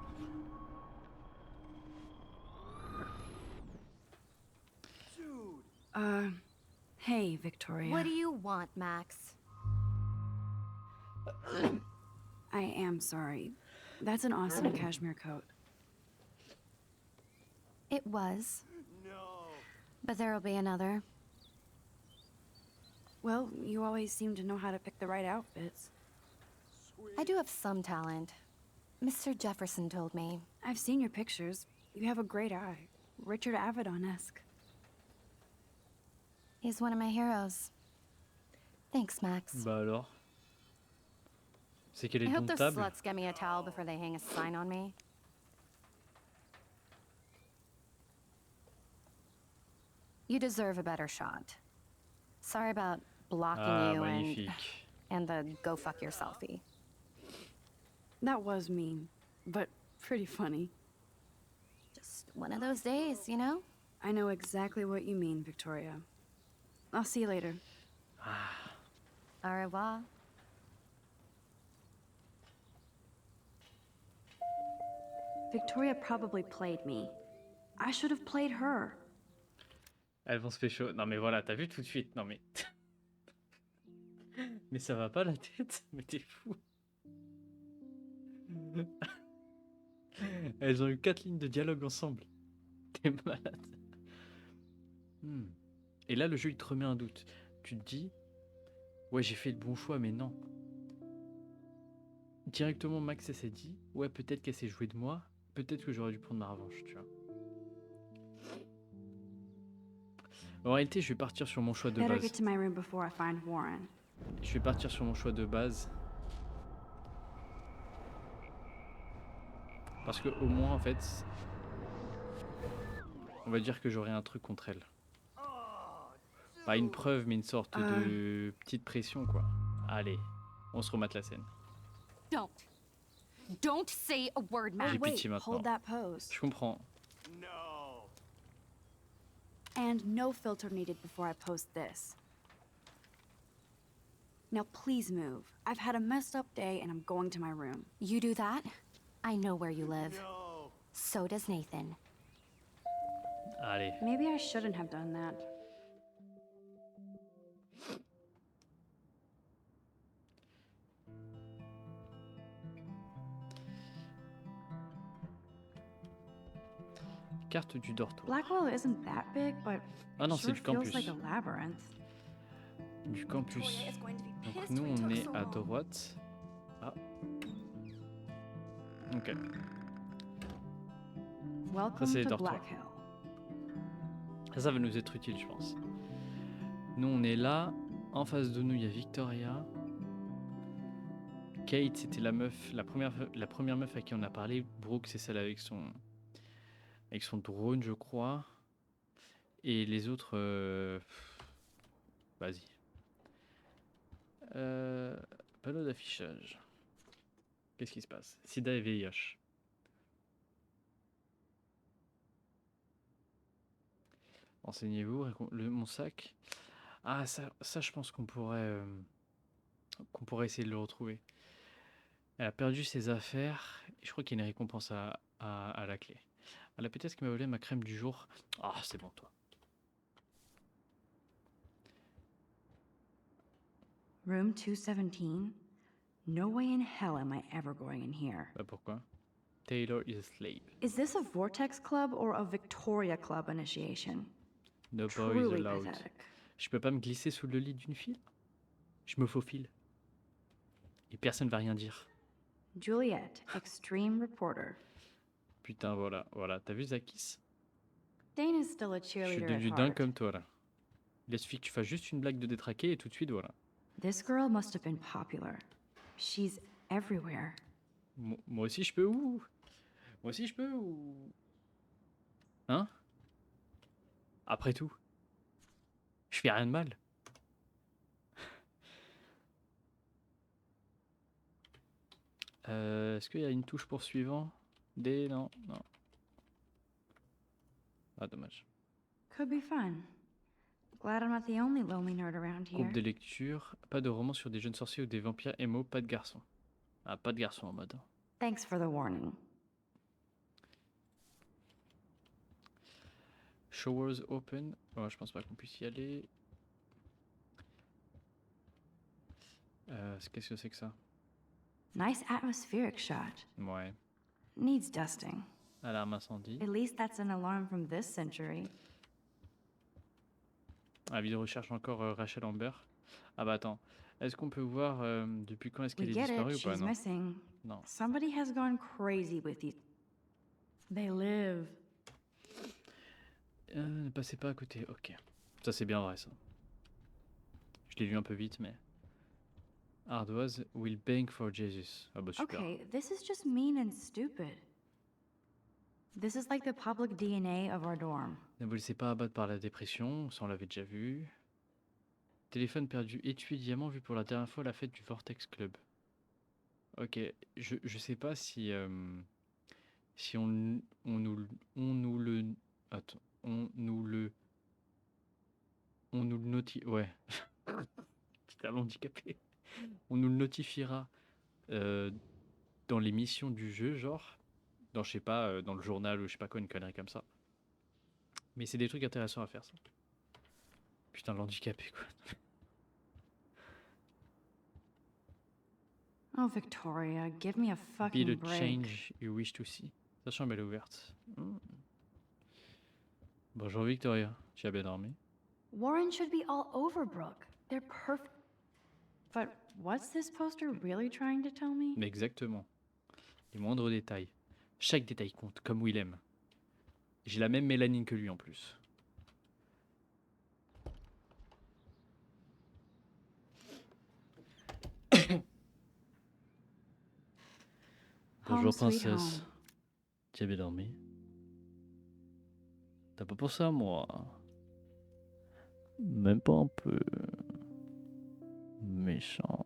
Hey, Victoria. What do you want, Max? I am sorry. That's an awesome cashmere coat. It was. But there'll be another. Well, you always seem to know how to pick the right outfits. I do have some talent. Mr. Jefferson told me. I've seen your pictures. You have a great eye. Richard Avedon-esque. He's one of my heroes. Thanks, Max. Bah alors. C'est qu'elle est I hope those domptable. sluts get me a towel before they hang a sign on me. You deserve a better shot. Sorry about blocking Ah, you magnifique. and the go fuck your selfie. That was mean, but pretty funny. Just one of those days, you know? I know exactly what you mean, Victoria. I'll see you later. Au revoir. Victoria probably played me. I should have played her. Elles vont se pécho. Non mais voilà, t'as vu tout de suite. Non mais. Mais ça va pas la tête. Mais t'es fou. Elles ont eu 4 lignes de dialogue ensemble. T'es malade. Et là, le jeu, il te remet un doute. Tu te dis, ouais, j'ai fait le bon choix, mais non. Directement, Max, elle s'est dit, ouais, peut-être qu'elle s'est jouée de moi. Peut-être que j'aurais dû prendre ma revanche, tu vois. En réalité, je vais partir sur mon choix de Better base. get to my room before I find Warren. Je vais partir sur mon choix de base. Parce que au moins, en fait, on va dire que j'aurai un truc contre elle. Pas une preuve, mais une sorte de petite pression, quoi. Allez, on se remate la scène. Don't say a word, Max. J'ai Wait, pitié maintenant. hold that pose. Je comprends. And no filter needed before I post this. Now please move. I've had a messed up day and I'm going to my room. You do that? I know where you live. No. So does Nathan. Allez. Maybe I shouldn't have done that. Carte du dortoir. Blackwell isn't that big, but Ah non, it c'est sure du feels campus. like a labyrinth. Du campus. Donc nous, on est à droite. Ah. Ok. Welcome c'est les to dortoirs. Black Hill. Ça va nous être utile, je pense. Nous, on est là. En face de nous, il y a Victoria. Kate, c'était la meuf, la première meuf à qui on a parlé. Brooke, c'est celle avec son drone, je crois. Et les autres, vas-y. Panneau d'affichage. Qu'est-ce qui se passe? Sida et VIH. Enseignez-vous, mon sac. Ah, ça, je pense qu'on pourrait essayer de le retrouver. Elle a perdu ses affaires. Et je crois qu'il y a une récompense à la clé. Elle a peut-être qui m'a volé ma crème du jour. Ah, c'est bon, toi. Room 217? No way in hell am I ever going in here. Bah pourquoi? Taylor is a slave. Is this a Vortex Club or a Victoria Club initiation? No boys Truly allowed. pathetic. Je peux pas me glisser sous le lit d'une fille? Je me faufile. Et personne va rien dire. Juliet, extreme reporter. Putain, voilà. T'as vu Zakis? Dana's still a Je suis cheerleader devenu at dingue heart. comme toi, là. Il suffit que tu fasses juste une blague de détraqué et tout de suite, voilà. This girl must have been popular. She's everywhere. Moi aussi, je peux ou? Moi aussi, je peux ou? Hein? Après tout. Je fais rien de mal. Est-ce qu'il y a une touche pour suivant? D, non. Ah, dommage. Could be fun. Glad I'm not the only lonely nerd around here. Groupe de lecture, pas de romans sur des jeunes sorciers ou des vampires émo, pas de garçons. Ah, pas de garçons en mode. Thanks for the warning. Showers open. Oh, je pense pas qu'on puisse y aller. Qu'est-ce que c'est que ça? Nice atmospheric shot. Ouais. Needs dusting. Alarme incendie. At least that's an alarm from this century. Avis de recherche encore Rachel Amber. Ah bah attends. Est-ce qu'on peut voir depuis quand est-ce We qu'elle est get disparue it, ou pas? she's Non. missing. Non. Somebody has gone crazy with you. They live. Ne passez pas à côté. Ok. Ça c'est bien vrai ça. Je l'ai lu un peu vite mais. Ardoise will bang for Jesus. Ah bah super. Okay, this is just mean and stupid. This is like the public DNA of our dorm. Ne vous laissez pas abattre par la dépression, ça on l'avait déjà vu. Téléphone perdu, étui diamant vu pour la dernière fois à la fête du Vortex Club. Ok, je sais pas si si on nous le attends, on nous le notifie, ouais. Putain, handicapé. On nous le notifiera dans les missions du jeu, genre dans, je sais pas, dans le journal ou je sais pas quoi, une connerie comme ça. Mais c'est des trucs intéressants à faire, ça. Putain, l'handicapé, quoi. Oh, Victoria, give me a Be fucking the break. change you wish to see. Sa chambre, elle est ouverte. Bonjour, Victoria. Tu as bien dormi? Warren should be all over Brooke. They're perfect. But what's this poster really trying to tell me? Mais exactement. Les moindres détails. Chaque détail compte, comme Willem. J'ai la même mélanine que lui, en plus. Bonjour, Home sweet princesse. home. Tu as bien dormi? T'as pas pensé à moi? Même pas un peu. Méchant.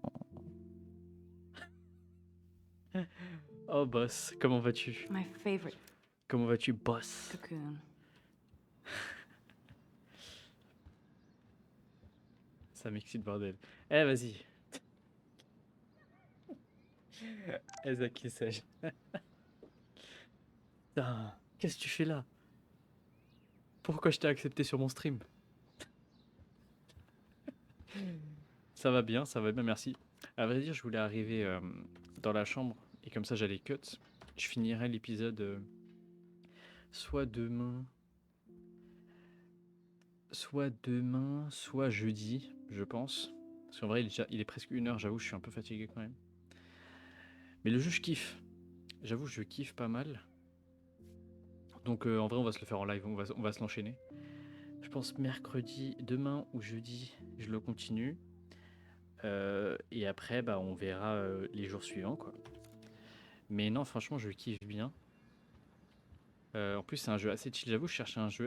Oh boss, comment vas-tu? My favorite Comment vas-tu, boss? cocoon. Ça m'excite, bordel. Eh, vas-y. Ezra qui sais-je? Putain, qu'est-ce que tu fais là? Pourquoi je t'ai accepté sur mon stream? Ça va bien, merci. À vrai dire, je voulais arriver dans la chambre et comme ça j'allais cut. Je finirai l'épisode soit demain, soit jeudi, je pense. Parce qu'en vrai, il est presque 1h, j'avoue, je suis un peu fatigué quand même. Mais le jeu, je kiffe. J'avoue, je kiffe pas mal. Donc en vrai, on va se le faire en live, on va se l'enchaîner. Je pense mercredi, demain ou jeudi, je le continue. Et après, bah, on verra les jours suivants, quoi. Mais non, franchement, je kiffe bien. En plus, c'est un jeu assez chill. J'avoue, je cherchais un jeu